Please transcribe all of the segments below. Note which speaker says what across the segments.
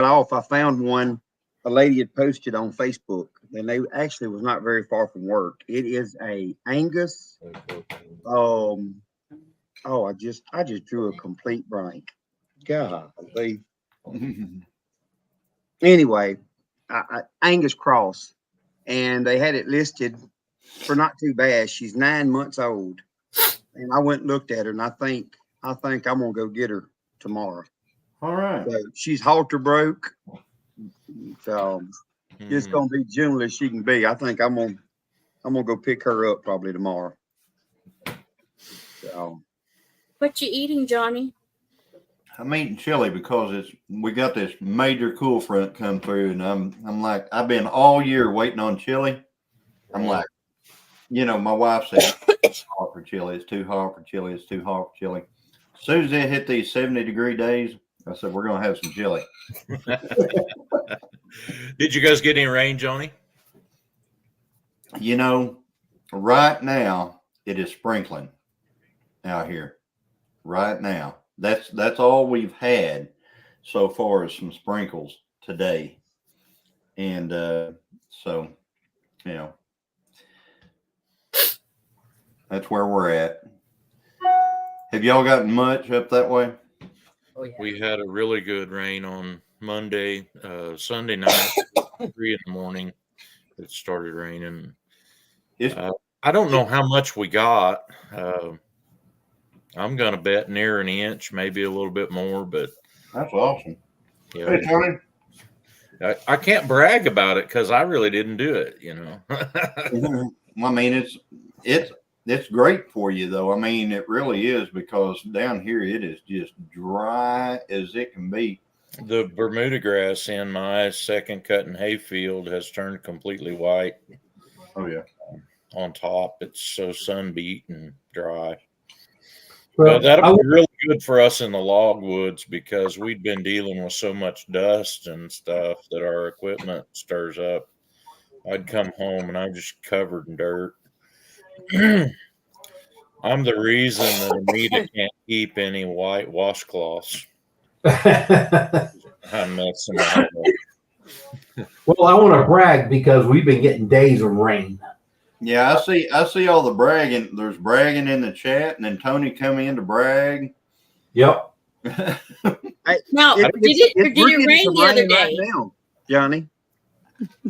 Speaker 1: off, I found one a lady had posted on Facebook, and they actually was not very far from work. It is a Angus. Um, oh, I just drew a complete blank. God, anyway, Angus cross, and they had it listed for not too bad. She's 9 months old, and I went and looked at her, and I think I'm gonna go get her tomorrow.
Speaker 2: All right.
Speaker 1: So she's halter broke, so it's gonna be gentle as she can be. I think I'm gonna go pick her up probably tomorrow. So
Speaker 3: What you eating, Johnny?
Speaker 2: I'm eating chili because we got this major cool front come through, and I'm like, I've been all year waiting on chili. I'm like, my wife said it's hot for chili. It's too hot for chili. It's too hot for chili. As soon as they hit these 70-degree days, I said we're gonna have some chili.
Speaker 4: Did you guys get any rain, Johnny?
Speaker 2: Right now it is sprinkling out here. Right now, that's all we've had so far is some sprinkles today, and so that's where we're at. Have y'all gotten much up that way?
Speaker 3: Oh, yeah.
Speaker 4: We had a really good rain on Monday, Sunday night, 3 in the morning. It started raining. I don't know how much we got. I'm going to bet near an inch, maybe a little bit more, but
Speaker 2: that's awesome.
Speaker 4: Yeah,
Speaker 2: hey, Tony.
Speaker 4: I can't brag about it because I really didn't do it,
Speaker 2: I mean, it's great for you, though. I mean, it really is, because down here it is just dry as it can be.
Speaker 4: The Bermuda grass in my second cut and hay field has turned completely white.
Speaker 2: Oh, yeah.
Speaker 4: On top, it's so sun beat and dry. But that'll be really good for us in the logwoods, because we've been dealing with so much dust and stuff that our equipment stirs up. I'd come home and I'm just covered in dirt. I'm the reason that Anita can't keep any white washcloths. I'm messing up.
Speaker 5: Well, I want to brag because we've been getting days of rain.
Speaker 2: Yeah, I see all the bragging. There's bragging in the chat, and then Tony come in to brag.
Speaker 5: Yep.
Speaker 3: Now, did it rain the other day?
Speaker 1: right now, Johnny?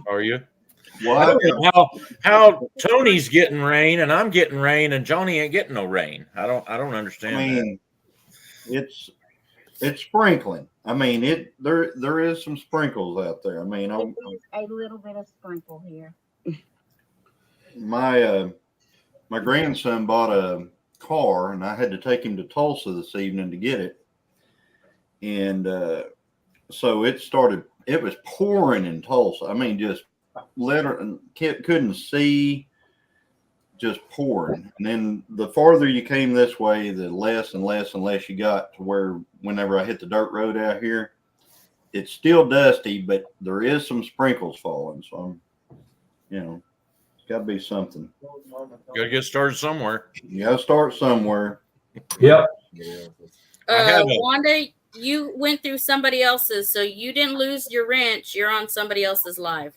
Speaker 4: Are you?
Speaker 2: What?
Speaker 4: How Tony's getting rain and I'm getting rain and Johnny ain't getting no rain? I don't understand.
Speaker 2: I mean, it's sprinkling. I mean, there is some sprinkles out there. I mean,
Speaker 6: a little bit of sprinkle here.
Speaker 2: My grandson bought a car, and I had to take him to Tulsa this evening to get it. And so it was pouring in Tulsa. I mean, just literally couldn't see, just pouring. And then the farther you came this way, the less and less and less you got, to where whenever I hit the dirt road out here, it's still dusty, but there is some sprinkles falling. So it's got to be something.
Speaker 4: Got to get started somewhere.
Speaker 2: You got to start somewhere.
Speaker 5: Yep.
Speaker 3: Wanda, you went through somebody else's, so you didn't lose your wrench. You're on somebody else's live.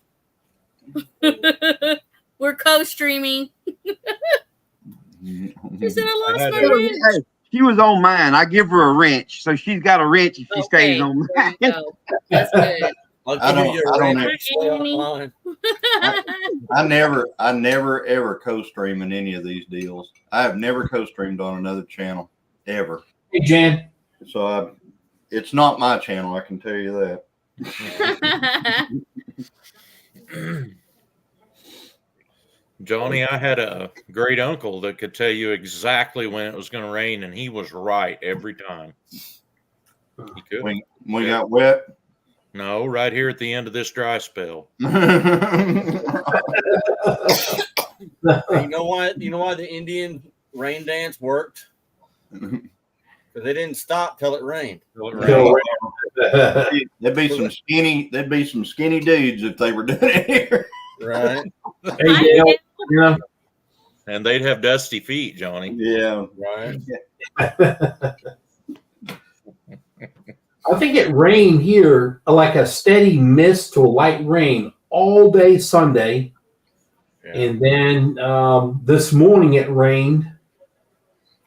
Speaker 3: We're co-streaming. She said, I lost my wrench.
Speaker 1: Hey, she was on mine. I give her a wrench, so she's got a wrench if she stays on mine.
Speaker 3: That's good.
Speaker 2: I never ever co-stream in any of these deals. I have never co-streamed on another channel ever.
Speaker 5: Hey, Jan.
Speaker 2: So it's not my channel, I can tell you that.
Speaker 4: Johnny, I had a great uncle that could tell you exactly when it was going to rain, and he was right every time. He could.
Speaker 2: When we got wet?
Speaker 4: No, right here at the end of this dry spell.
Speaker 7: You know why the Indian rain dance worked? Because they didn't stop till it rained.
Speaker 2: There'd be some skinny dudes if they were doing it here.
Speaker 7: Right.
Speaker 4: And they'd have dusty feet, Johnny.
Speaker 2: Yeah.
Speaker 7: Right.
Speaker 5: I think it rained here like a steady mist to a light rain all day Sunday.
Speaker 4: Yeah.
Speaker 5: And then this morning it rained.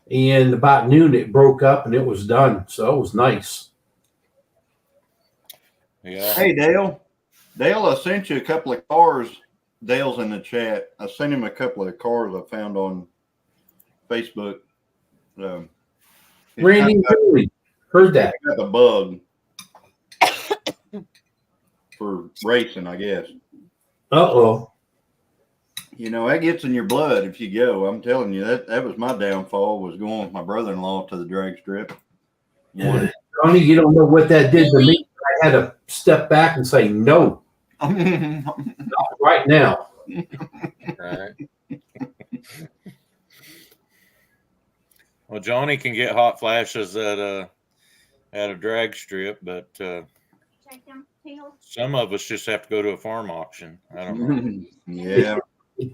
Speaker 5: And about noon it broke up and it was done. So it was nice.
Speaker 4: Yeah.
Speaker 2: Hey, Dale. Dale, I sent you a couple of cars. Dale's in the chat. I sent him a couple of cars I found on Facebook.
Speaker 5: Randy, really heard that.
Speaker 2: Got the bug for racing, I guess.
Speaker 5: Uh-oh.
Speaker 2: You know, that gets in your blood if you go. I'm telling you, that was my downfall, was going with my brother-in-law to the drag strip. One.
Speaker 5: Johnny, you don't know what that did to me. I had to step back and say, no, not right now.
Speaker 7: Right.
Speaker 4: Well, Johnny can get hot flashes at a drag strip, but
Speaker 6: Check them, Teal.
Speaker 4: some of us just have to go to a farm auction. I don't know.
Speaker 2: Yeah.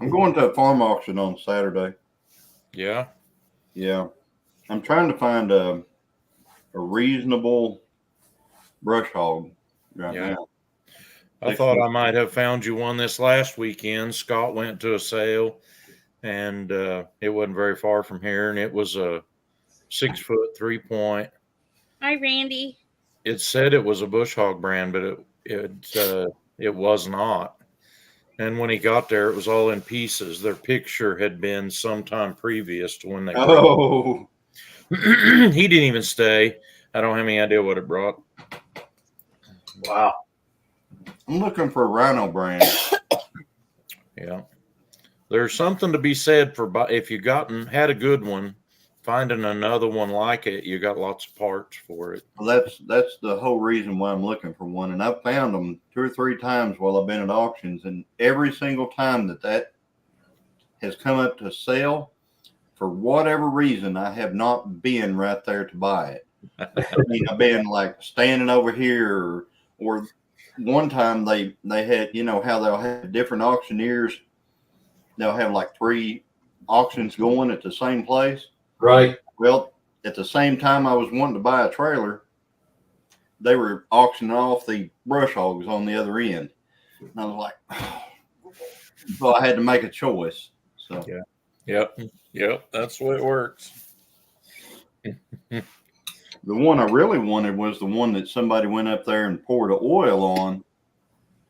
Speaker 2: I'm going to a farm auction on Saturday.
Speaker 4: Yeah.
Speaker 2: Yeah. I'm trying to find a reasonable brush hog right
Speaker 4: Yeah.
Speaker 2: now.
Speaker 4: I thought I might have found you one this last weekend. Scott went to a sale, and it wasn't very far from here, and it was a 6 foot 3-point.
Speaker 3: Hi, Randy.
Speaker 4: It said it was a bush hog brand, but it was not. And when he got there, it was all in pieces. Their picture had been sometime previous to when they brought
Speaker 2: Oh,
Speaker 4: it. He didn't even stay. I don't have any idea what it brought.
Speaker 5: Wow.
Speaker 2: I'm looking for a rhino brand.
Speaker 4: Yeah. There's something to be said for if you had a good one, finding another one like it, you got lots of parts for it.
Speaker 2: Well, that's the whole reason why I'm looking for one. And I've found them 2 or 3 times while I've been at auctions. And every single time that has come up to sale, for whatever reason, I have not been right there to buy it. I mean, I've been like standing over here, or one time they had, you know, how they'll have different auctioneers. They'll have like 3 auctions going at the same place.
Speaker 5: Right.
Speaker 2: Well, at the same time I was wanting to buy a trailer, they were auctioning off the brush hogs on the other end. And I was like, oh. So I had to make a choice. So
Speaker 4: Yeah. Yep. That's the way it works.
Speaker 2: the one I really wanted was the one that somebody went up there and poured the oil on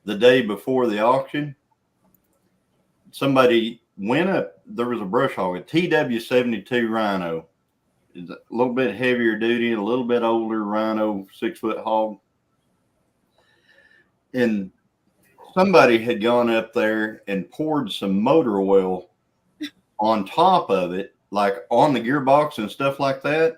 Speaker 2: the day before the auction. Somebody went up, there was a brush hog, a TW72 Rhino. It's a little bit heavier duty, a little bit older Rhino, 6 foot hog. And somebody had gone up there and poured some motor oil on top of it, like on the gearbox and stuff like that.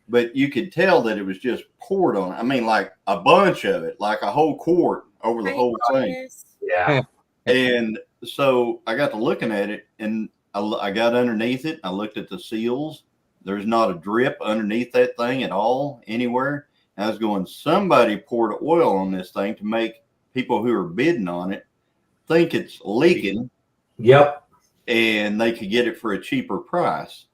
Speaker 2: But you could tell that it was just poured on. I mean, like a bunch of it, like a whole quart over the whole thing.
Speaker 5: Yeah.
Speaker 2: And so I got to looking at it, and I got underneath it. I looked at the seals. There's not a drip underneath that thing at all, anywhere. And I was going, somebody poured oil on this thing to make people who are bidding on it think it's leaking.
Speaker 5: Yep.
Speaker 2: And they could get it for a cheaper price.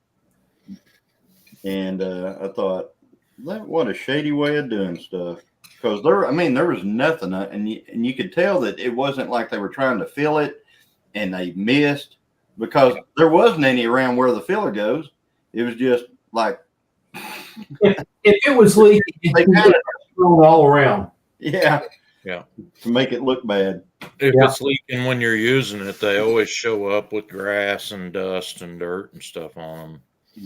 Speaker 2: And I thought, what a shady way of doing stuff. Because there was nothing, and you could tell that it wasn't like they were trying to fill it and they missed, because there wasn't any around where the filler goes. It was just like,
Speaker 5: If it was leaking,
Speaker 2: they
Speaker 5: it
Speaker 2: kind of,
Speaker 5: thrown all around.
Speaker 2: yeah,
Speaker 4: Yeah.
Speaker 2: to make it look bad.
Speaker 4: If
Speaker 5: Yeah.
Speaker 4: it's leaking when you're using it, they always show up with grass and dust and dirt and stuff on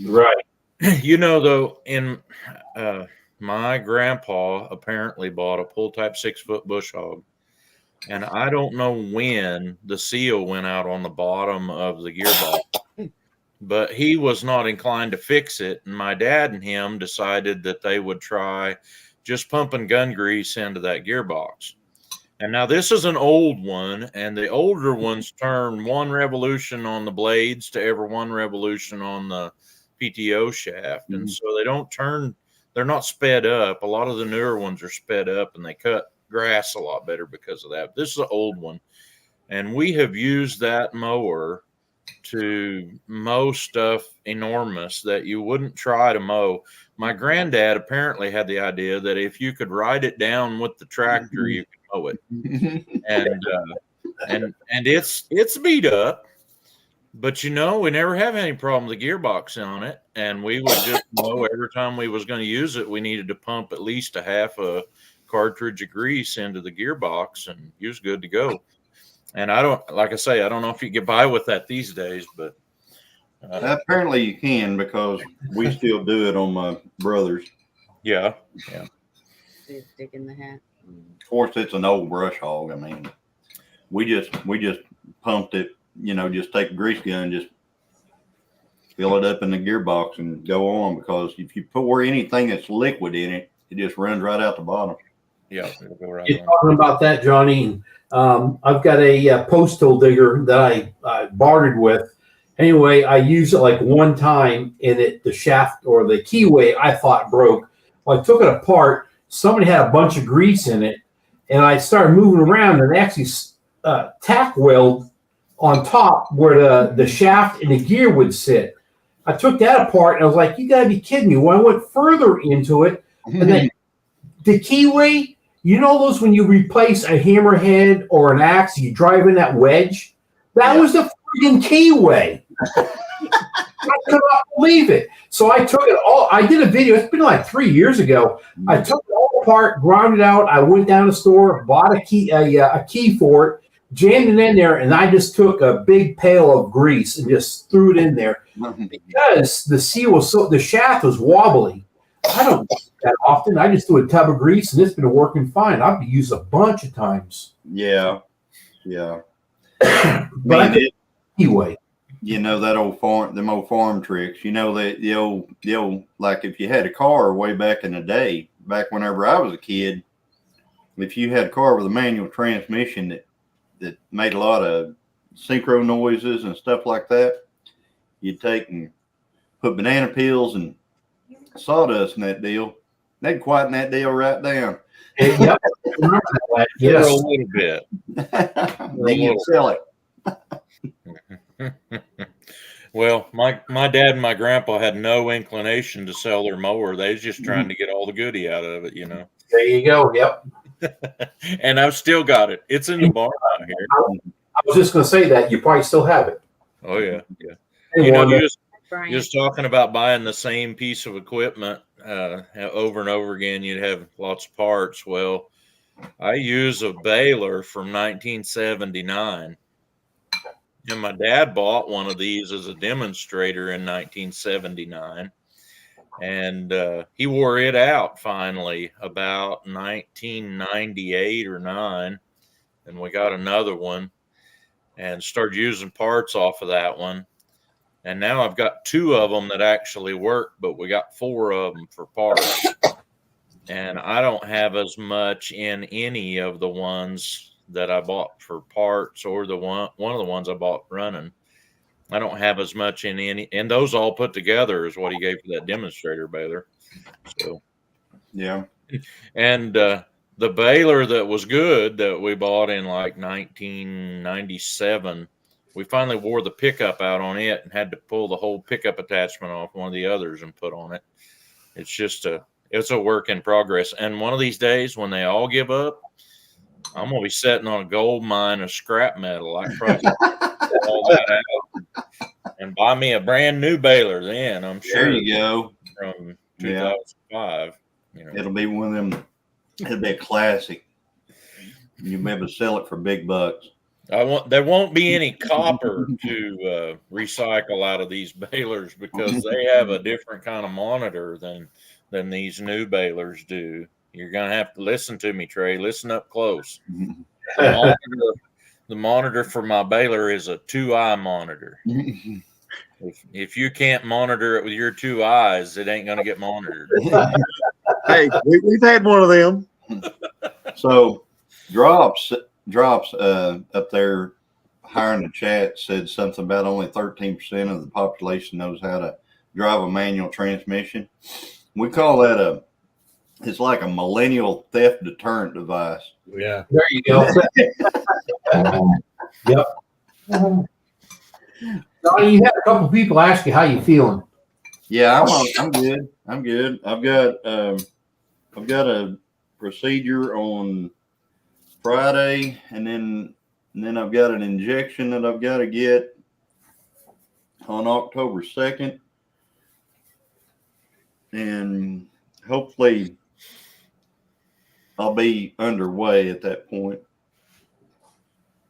Speaker 5: Right.
Speaker 4: them. You know, though, in my grandpa apparently bought a pull type 6 foot bush hog, and I don't know when the seal went out on the bottom of the gearbox, but he was not inclined to fix it. And my dad and him decided that they would try just pumping gun grease into that gearbox. And now this is an old one, and the older ones turn 1 revolution on the blades to every 1 revolution on the PTO shaft. And so they don't turn, they're not sped up. A lot of the newer ones are sped up, and they cut grass a lot better because of that. This is an old one, and we have used that mower to mow stuff enormous that you wouldn't try to mow. My granddad apparently had the idea that if you could ride it down with the tractor, you could mow it. And it's beat up, but we never have any problem with the gearbox on it. And we would just mow every time we was going to use it. We needed to pump at least a half a cartridge of grease into the gearbox, and you was good to go. And I don't know if you get by with that these days, but
Speaker 2: apparently you can, because we still do it on my brother's.
Speaker 4: yeah.
Speaker 3: Stick in the hat.
Speaker 2: Of course, it's an old brush hog. I mean, we just pumped it. Just take a grease gun, just fill it up in the gearbox and go on. Because if you pour anything that's liquid in it, it just runs right out the bottom.
Speaker 4: Yeah, it'll go right
Speaker 5: You're
Speaker 4: on.
Speaker 5: talking about that, Johnny. I've got a postal digger that I bartered with. Anyway, I used it like one time, and the shaft or the keyway I thought broke. Well, I took it apart. Somebody had a bunch of grease in it, and I started moving around, and actually tack weld on top where the shaft and the gear would sit. I took that apart, and I was like, "You gotta be kidding me!" When I went further into it, and then the keyway. Those when you replace a hammerhead or an axe, you drive in that wedge? That was the freaking keyway. I could not believe it. So I took it all. I did a video. It's been like 3 years ago. I took it all apart, ground it out. I went down to the store, bought a key for it, jammed it in there, and I just took a big pail of grease and just threw it in there because the shaft was wobbly. I don't do that often. I just do a tub of grease, and it's been working fine. I've used a bunch of times.
Speaker 2: Yeah.
Speaker 5: But anyway,
Speaker 2: that old farm tricks. The old like if you had a car way back in the day, back whenever I was a kid, if you had a car with a manual transmission that made a lot of synchro noises and stuff like that, you'd take and put banana peels and sawdust in that deal. They'd quieten that deal right down.
Speaker 5: Yep. Remember that. Yes.
Speaker 4: For a little bit.
Speaker 2: Then you sell it.
Speaker 4: Well, my dad and my grandpa had no inclination to sell their mower. They was just trying to get all the goodie out of it,
Speaker 5: There you go. Yep.
Speaker 4: And I've still got it. It's in the barn out here.
Speaker 5: I was just going to say that you probably still have it.
Speaker 4: Oh yeah.
Speaker 5: Anyone
Speaker 4: You just talking about buying the same piece of equipment over and over again. You'd have lots of parts. Well, I use a baler from 1979. And my dad bought one of these as a demonstrator in 1979. And he wore it out finally about 1998 or 9. And we got another one and started using parts off of that one. And now I've got 2 of them that actually work, but we got 4 of them for parts. And I don't have as much in any of the ones that I bought for parts or one of the ones I bought running. I don't have as much in any, and those all put together is what he gave for that demonstrator baler. So,
Speaker 2: yeah.
Speaker 4: And the baler that was good that we bought in like 1997, we finally wore the pickup out on it and had to pull the whole pickup attachment off one of the others and put on it. It's just it's a work in progress. And one of these days when they all give up, I'm going to be sitting on a gold mine of scrap metal. I probably all that out and buy me a brand new baler then, I'm sure.
Speaker 2: There you go.
Speaker 4: From 2005.
Speaker 2: It'll be one of them. It'll be a classic. You'll be able to sell it for big bucks.
Speaker 4: There won't be any copper to recycle out of these balers because they have a different kind of monitor than these new balers do. You're going to have to listen to me, Trey. Listen up close. The monitor for my baler is a 2-eye monitor. If you can't monitor it with your 2 eyes, it ain't going to get monitored.
Speaker 1: Hey, we've had one of them.
Speaker 2: So drops up there higher in the chat said something about only 13% of the population knows how to drive a manual transmission. We call that it's like a millennial theft deterrent device.
Speaker 7: Yeah.
Speaker 5: There you go. Yep. Johnny, you had a couple people ask you how you feeling.
Speaker 2: Yeah, I'm good. I'm good. I've got a procedure on Friday, and then I've got an injection that I've got to get on October 2nd, and hopefully I'll be underway at that point.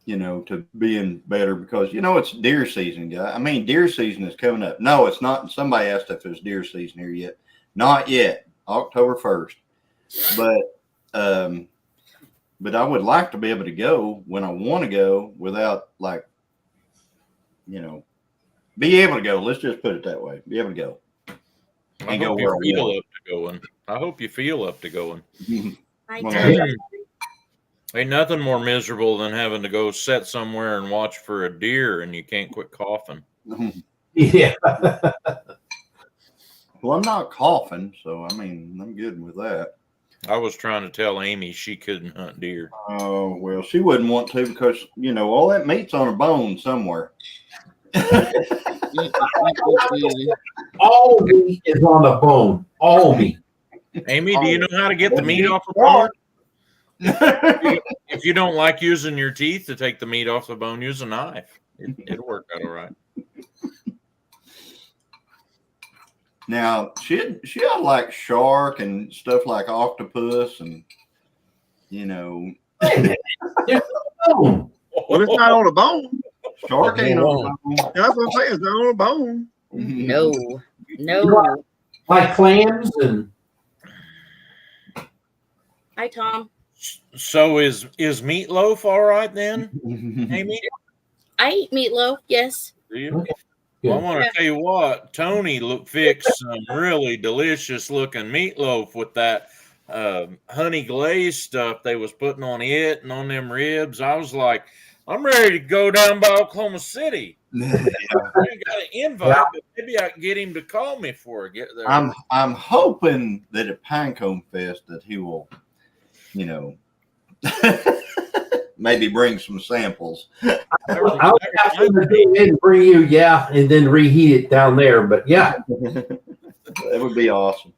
Speaker 2: To being better, because it's deer season, guy. I mean, deer season is coming up. No, it's not. Somebody asked if it's deer season here yet. Not yet. October 1st. But I would like to be able to go when I want to go without be able to go. Let's just put it that way. Be able to go.
Speaker 4: I hope you feel up to going. I hope you feel up to going.
Speaker 3: I
Speaker 2: Well,
Speaker 3: do.
Speaker 4: Ain't nothing more miserable than having to go sit somewhere and watch for a deer and you can't quit coughing.
Speaker 5: Yeah.
Speaker 2: Well, I'm not coughing, so I mean, I'm good with that.
Speaker 4: I was trying to tell Amy she couldn't hunt deer.
Speaker 2: Oh, well, she wouldn't want to because, all that meat's on a bone somewhere.
Speaker 5: All meat is on the bone. All meat.
Speaker 4: Amy, do you know how to get the meat off the bone? If you don't like using your teeth to take the meat off the bone, use a knife. It'll work out all right.
Speaker 2: Now, she ought to like shark and stuff like octopus and,
Speaker 5: Bone.
Speaker 1: Well, it's not on a bone.
Speaker 2: shark ain't on a bone.
Speaker 1: That's what I'm saying. It's not on a bone.
Speaker 3: No.
Speaker 5: Like clams and
Speaker 3: Hi, Tom.
Speaker 4: So is meatloaf all right then, Amy?
Speaker 3: I eat meatloaf. Yes.
Speaker 4: Do you?
Speaker 5: Okay.
Speaker 4: Well, I want to tell you what, Tony fixed some really delicious looking meatloaf with that honey glaze stuff they was putting on it and on them ribs. I was like, I'm ready to go down by Oklahoma City. I ain't got an invite, but maybe I can get him to call me before I get there.
Speaker 2: I'm hoping that at Pinecone Fest that he will, maybe bring some samples.
Speaker 5: I'll have to do it and bring you, and then reheat it down there. But
Speaker 2: That would be awesome.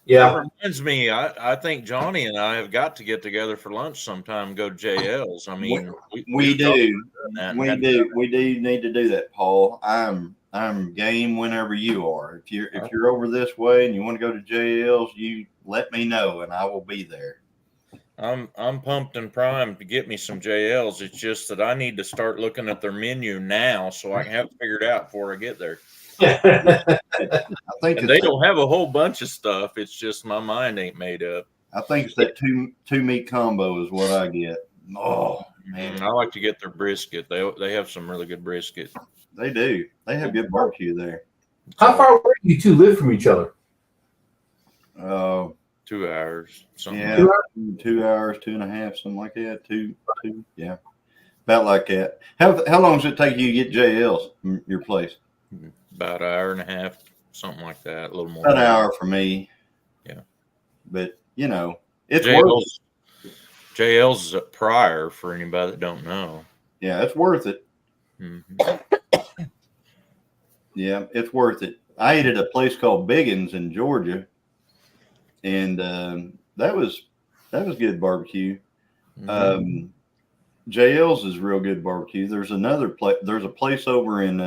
Speaker 5: yeah.
Speaker 4: That reminds me, I think Johnny and I have got to get together for lunch sometime and go to JL's. I mean,
Speaker 2: We do.
Speaker 4: We
Speaker 2: We do need to do that, Paul. I'm game whenever you are. If you're over this way and you want to go to JL's, you let me know and I will be there.
Speaker 4: I'm pumped and primed to get me some JLs. It's just that I need to start looking at their menu now so I can have it figured out before I get there.
Speaker 2: I think
Speaker 4: And they don't have a whole bunch of stuff. It's just my mind ain't made up.
Speaker 2: I think it's that two meat combo is what I get. Oh man,
Speaker 4: I like to get their brisket. They have some really good brisket.
Speaker 2: they do. They have good barbecue there.
Speaker 5: How far away do you two live from each other?
Speaker 4: 2 hours. Something
Speaker 2: Yeah,
Speaker 4: like
Speaker 2: 2 hours, 2.5, something like that. Two, yeah, about like that. How long does it take you to get JL's from your place?
Speaker 4: that. About an hour and a half, something like that. A little more.
Speaker 2: About an hour for me.
Speaker 4: Yeah,
Speaker 2: but it's worth it.
Speaker 4: JL's is at Pryor for anybody that don't know.
Speaker 2: Yeah, it's worth it.
Speaker 4: Mm-hmm.
Speaker 2: Yeah, it's worth it. I ate at a place called Biggins in Georgia, and that was good barbecue.
Speaker 4: Mm-hmm.
Speaker 2: JL's is real good barbecue. There's another place. There's a place over in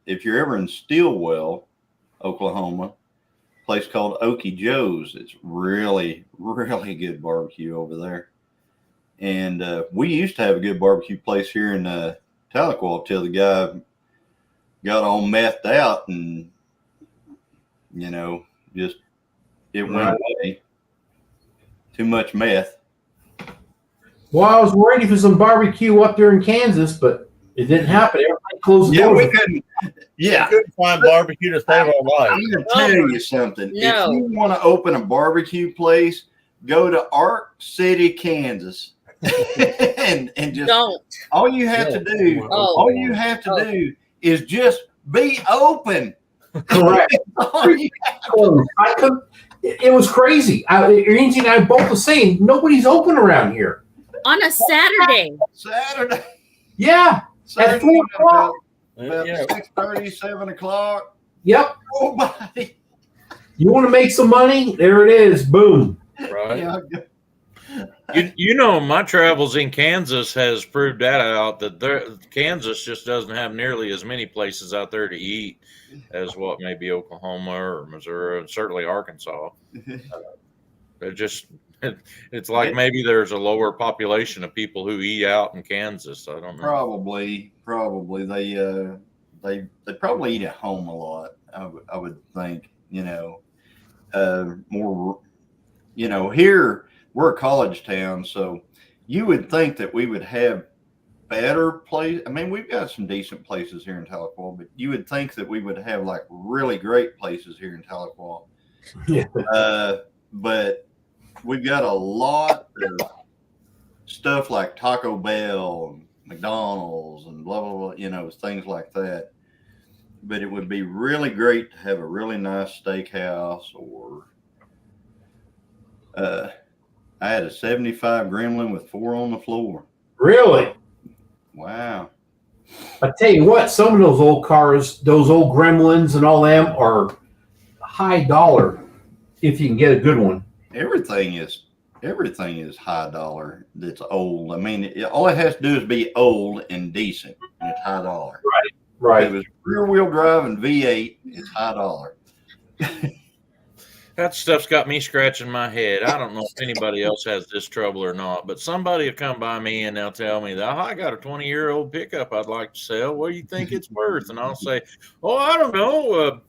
Speaker 2: if you're ever in Stillwell, Oklahoma, a place called Okie Joe's. It's really, really good barbecue over there. And we used to have a good barbecue place here in Tahlequah till the guy got all methed out and, just it went away. Too much meth.
Speaker 5: Well, I was ready for some barbecue up there in Kansas, but it didn't happen. Everybody closed the
Speaker 2: Yeah,
Speaker 5: doors.
Speaker 2: we couldn't. Yeah.
Speaker 7: Couldn't find barbecue to save our life.
Speaker 2: I'm going to tell you something.
Speaker 3: No.
Speaker 2: If you want to open a barbecue place, go to Ark City, Kansas. and just
Speaker 3: Don't.
Speaker 2: all you have to do,
Speaker 3: Oh.
Speaker 2: all you have to do is just be open.
Speaker 5: Correct. I couldn't. It was crazy. Angie and I both were saying nobody's open around here.
Speaker 3: On a Saturday.
Speaker 2: Saturday.
Speaker 5: Yeah, at 4 o'clock.
Speaker 2: about
Speaker 7: Yeah.
Speaker 2: 6:30, 7 o'clock.
Speaker 5: Yep.
Speaker 2: Nobody.
Speaker 5: You want to make some money? There it is. Boom.
Speaker 7: Right.
Speaker 2: Yeah,
Speaker 4: You know, my travels in Kansas has proved that out, that Kansas just doesn't have nearly as many places out there to eat as what maybe Oklahoma or Missouri, and certainly Arkansas. They're just, it's like maybe there's a lower population of people who eat out in Kansas. I don't know.
Speaker 2: probably they probably eat at home a lot. I would think, more, here we're a college town, so you would think that we would have better place. I mean, we've got some decent places here in Tahlequah, but you would think that we would have like really great places here in Tahlequah.
Speaker 5: Yeah.
Speaker 2: But we've got a lot of stuff like Taco Bell and McDonald's and blah, blah, blah, things like that. But it would be really great to have a really nice steakhouse or I had a 75 Gremlin with 4 on the floor.
Speaker 5: Really?
Speaker 2: Wow.
Speaker 5: I tell you what, some of those old cars, those old Gremlins and all them are high dollar if you can get a good one.
Speaker 2: Everything is high dollar that's old. I mean, all it has to do is be old and decent, and it's high dollar.
Speaker 5: Right.
Speaker 2: If it was rear wheel drive and V8, it's high dollar.
Speaker 4: That stuff's got me scratching my head. I don't know if anybody else has this trouble or not, but somebody will come by me and they'll tell me that, I got a 20-year-old pickup I'd like to sell. What do you think it's worth? And I'll say, oh, I don't know.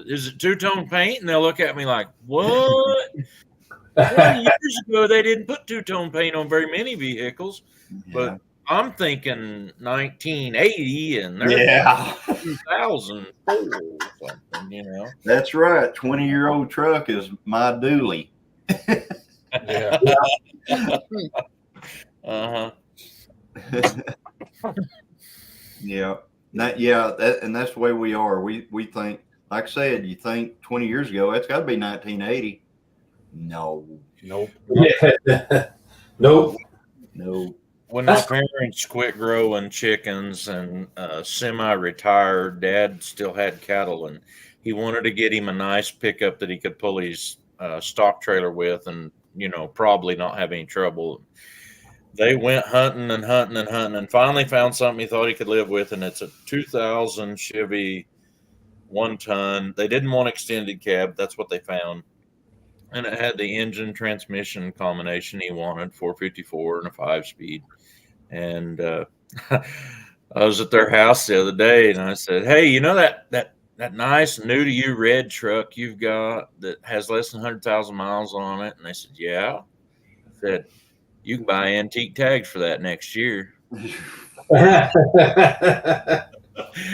Speaker 4: Is it two-tone paint? And they'll look at me like, what? 20 years ago, they didn't put two-tone paint on very many vehicles, but I'm thinking 1980 and they're 2004 or something,
Speaker 2: That's right. 20-year-old truck is my dually.
Speaker 7: Yeah.
Speaker 4: Uh-huh.
Speaker 2: And that's the way we are. We think, like I said, you think 20 years ago, that's got to be 1980. No.
Speaker 7: Nope.
Speaker 5: Nope.
Speaker 2: No.
Speaker 4: When my parents quit growing chickens and semi-retired, Dad still had cattle, and he wanted to get him a nice pickup that he could pull his stock trailer with and, probably not have any trouble. They went hunting and hunting and hunting and finally found something he thought he could live with, and it's a 2000 Chevy 1-ton. They didn't want extended cab. That's what they found. And it had the engine transmission combination he wanted, 454 and a 5-speed. And I was at their house the other day, and I said, hey, that nice new to you red truck you've got that has less than 100,000 miles on it? And they said, yeah. I said, you can buy antique tags for that next year.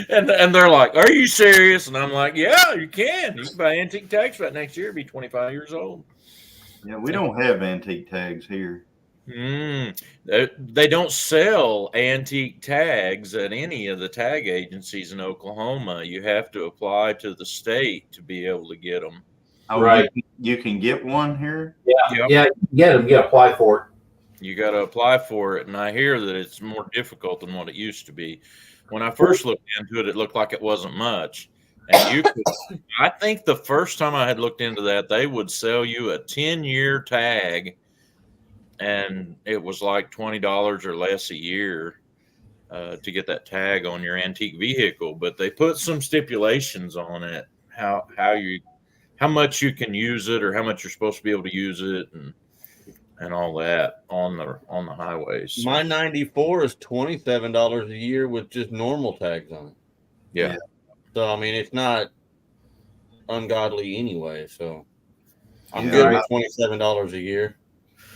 Speaker 4: And they're like, are you serious? And I'm like, yeah, you can. You can buy antique tags for that next year. Be 25 years old.
Speaker 2: Yeah, we don't have antique tags here.
Speaker 4: They don't sell antique tags at any of the tag agencies in Oklahoma. You have to apply to the state to be able to get them.
Speaker 2: Oh,
Speaker 5: Right.
Speaker 2: You can get one here?
Speaker 5: Yeah, you get them. You got to apply for it.
Speaker 4: You got to apply for it. And I hear that it's more difficult than what it used to be. When I first looked into it, it looked like it wasn't much. And I think the first time I had looked into that, they would sell you a 10-year tag, and it was like $20 or less a year to get that tag on your antique vehicle. But they put some stipulations on it, how much you can use it or how much you're supposed to be able to use it, and all that on the highways.
Speaker 7: My 94 is $27 a year with just normal tags on it.
Speaker 4: Yeah.
Speaker 7: So I mean, it's not ungodly anyway. So I'm
Speaker 2: Yeah,
Speaker 7: good with $27 a year.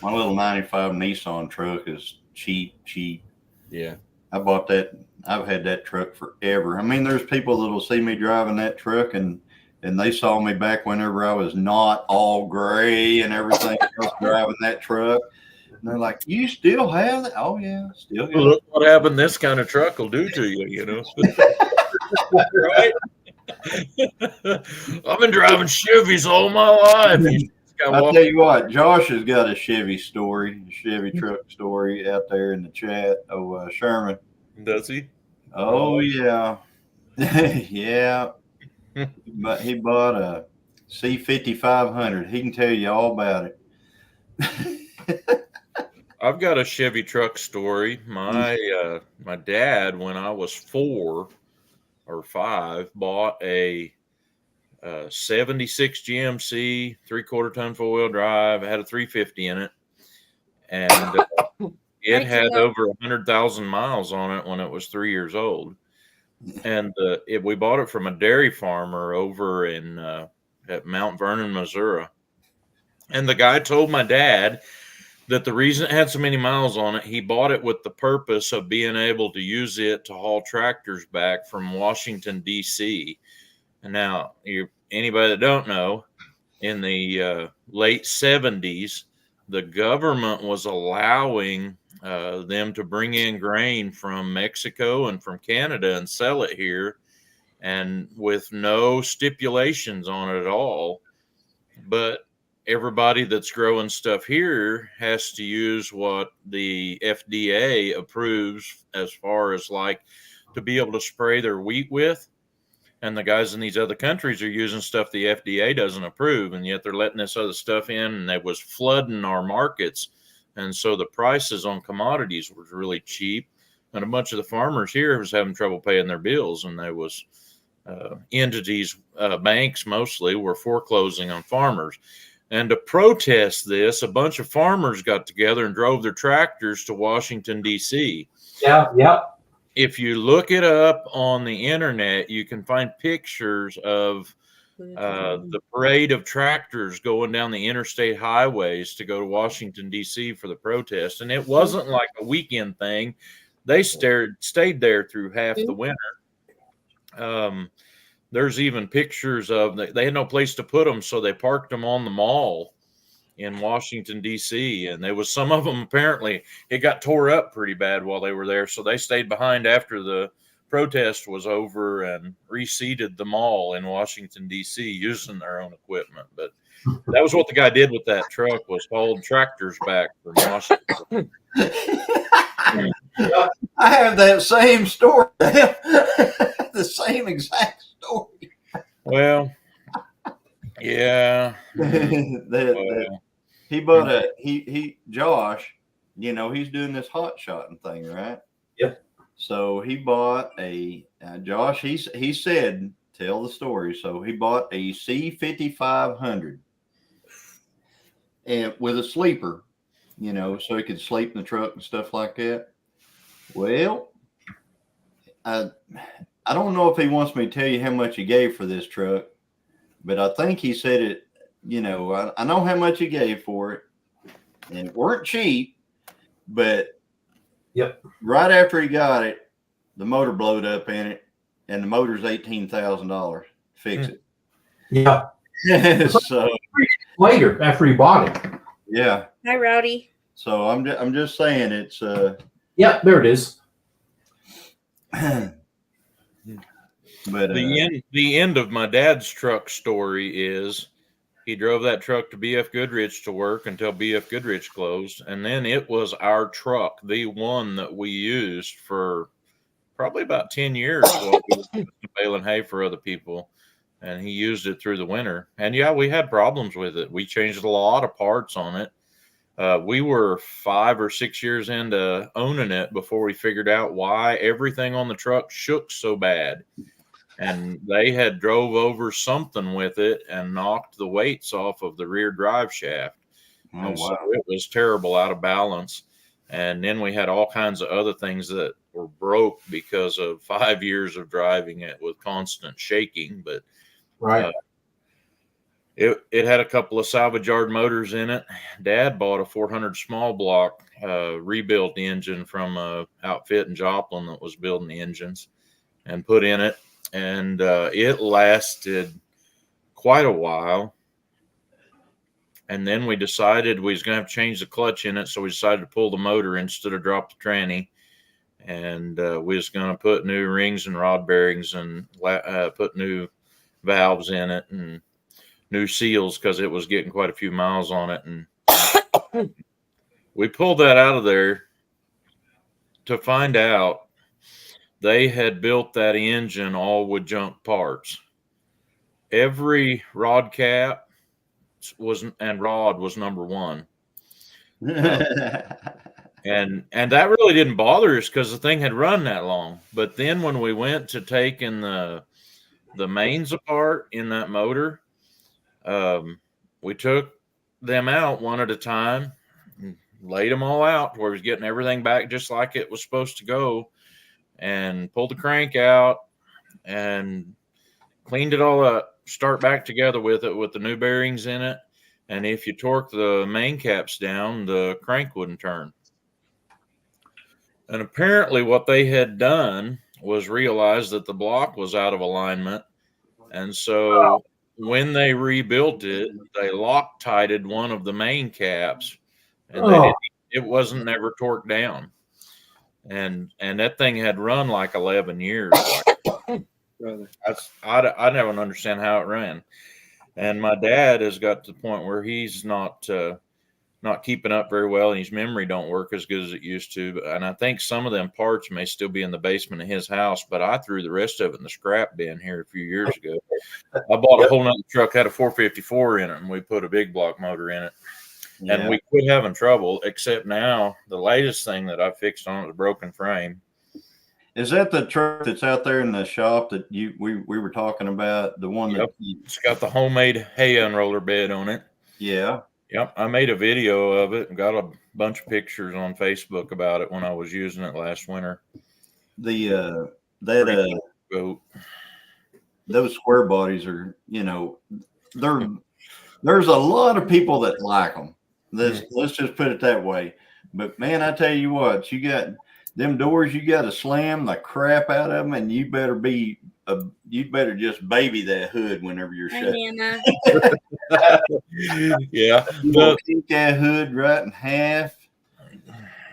Speaker 2: My little 95 Nissan truck is cheap.
Speaker 7: Yeah.
Speaker 2: I bought that. I've had that truck forever. I mean, there's people that'll see me driving that truck and they saw me back whenever I was not all gray and everything else driving that truck. And they're like, you still have it? Oh, yeah, still got it.
Speaker 4: Look what having this kind of truck will do to you, Right? I've been driving Chevys all my life.
Speaker 2: I'll tell you what, Josh has got a Chevy story, a Chevy truck story out there in the chat. Oh, Sherman.
Speaker 4: Does he?
Speaker 2: Oh yeah, yeah. But he bought a C5500. He can tell you all about it.
Speaker 4: I've got a Chevy truck story. My dad, when I was 4 or 5, bought a 76 GMC 3/4 ton 4-wheel drive. It had a 350 in it, and it
Speaker 3: Right,
Speaker 4: had
Speaker 3: you know.
Speaker 4: over 100,000 miles on it when it was 3 years old. And we bought it from a dairy farmer over in at Mount Vernon, Missouri. And the guy told my dad that the reason it had so many miles on it, he bought it with the purpose of being able to use it to haul tractors back from Washington, D.C. And now, anybody that don't know, in the late 70s, the government was allowing them to bring in grain from Mexico and from Canada and sell it here, and with no stipulations on it at all. But everybody that's growing stuff here has to use what the FDA approves as far as like to be able to spray their wheat with. And the guys in these other countries are using stuff the FDA doesn't approve, and yet they're letting this other stuff in, and it was flooding our markets. And so the prices on commodities was really cheap, and a bunch of the farmers here was having trouble paying their bills, and there was entities, banks mostly, were foreclosing on farmers. And to protest this, a bunch of farmers got together and drove their tractors to Washington, D.C.
Speaker 5: Yeah.
Speaker 4: If you look it up on the internet, you can find pictures of the parade of tractors going down the interstate highways to go to Washington, D.C. for the protest. And it wasn't like a weekend thing. They stayed there through half the winter. There's even pictures of they had no place to put them, so they parked them on the mall in Washington, D.C. And there was some of them, apparently, it got tore up pretty bad while they were there. So they stayed behind after the protest was over and reseeded the mall in Washington, D.C. using their own equipment. But that was what the guy did with that truck, was hauled tractors back from Washington.
Speaker 2: I have that same story. The same exact story.
Speaker 4: Well, yeah.
Speaker 2: He bought he Josh, he's doing this hot shotting thing, right?
Speaker 5: Yep.
Speaker 2: So he bought Josh, he said, tell the story. So he bought a C5500 and with a sleeper, so he could sleep in the truck and stuff like that. Well, I don't know if he wants me to tell you how much he gave for this truck, but I think he said it, I know how much he gave for it, and it weren't cheap, but
Speaker 5: yep.
Speaker 2: Right after he got it, the motor blowed up in it, and the motor's $18,000. Fix it.
Speaker 5: Yeah.
Speaker 2: So
Speaker 5: later, after he bought it.
Speaker 2: Yeah.
Speaker 3: Hi, Rowdy.
Speaker 2: So I'm just saying it's
Speaker 5: Yeah, there it is.
Speaker 2: But
Speaker 4: the end of my dad's truck story is he drove that truck to BF Goodrich to work until BF Goodrich closed, and then it was our truck, the one that we used for probably about 10 years while we were baling hay for other people, and he used it through the winter. And yeah, we had problems with it. We changed a lot of parts on it. We were 5 or 6 years into owning it before we figured out why everything on the truck shook so bad. And they had drove over something with it and knocked the weights off of the rear drive shaft.
Speaker 2: Oh, wow.
Speaker 4: So it was terrible, out of balance. And then we had all kinds of other things that were broke because of 5 years of driving it with constant shaking. But
Speaker 5: right.
Speaker 4: It had a couple of salvage yard motors in it. Dad bought a 400 small block rebuilt engine from a outfit in Joplin that was building the engines and put in it. And it lasted quite a while. And then we decided we was going to have to change the clutch in it. So we decided to pull the motor instead of drop the tranny. And we was going to put new rings and rod bearings and put new valves in it and new seals because it was getting quite a few miles on it. And we pulled that out of there to find out they had built that engine all with junk parts. Every rod cap and rod was number one. And that really didn't bother us because the thing had run that long. But then when we went to taking the mains apart in that motor, we took them out one at a time, and laid them all out where it was getting everything back just like it was supposed to go, and pulled the crank out and cleaned it all up, start back together with it with the new bearings in it. And if you torque the main caps down, the crank wouldn't turn. And apparently what they had done was realize that the block was out of alignment. And so when they rebuilt it, they Loctited one of the main caps, and it wasn't never torqued down. And that thing had run like 11 years. I never understand how it ran. And my dad has got to the point where he's not keeping up very well, and his memory don't work as good as it used to. And I think some of them parts may still be in the basement of his house, but I threw the rest of it in the scrap bin here a few years ago. I bought a whole nother truck, had a 454 in it, and we put a big block motor in it. Yeah. And we quit having trouble, except now the latest thing that I fixed on it was a broken frame.
Speaker 2: Is that the truck that's out there in the shop that we were talking about? The one that
Speaker 4: it's got the homemade hay unroller bed on it.
Speaker 2: Yeah.
Speaker 4: Yep, I made a video of it and got a bunch of pictures on Facebook about it when I was using it last winter.
Speaker 2: Those square bodies are, there's a lot of people that like them. Let's just put it that way. But man, I tell you what, you got them doors, you got to slam the crap out of them, and you better just baby that hood whenever you're shutting.
Speaker 4: Yeah,
Speaker 2: kick that hood right in half.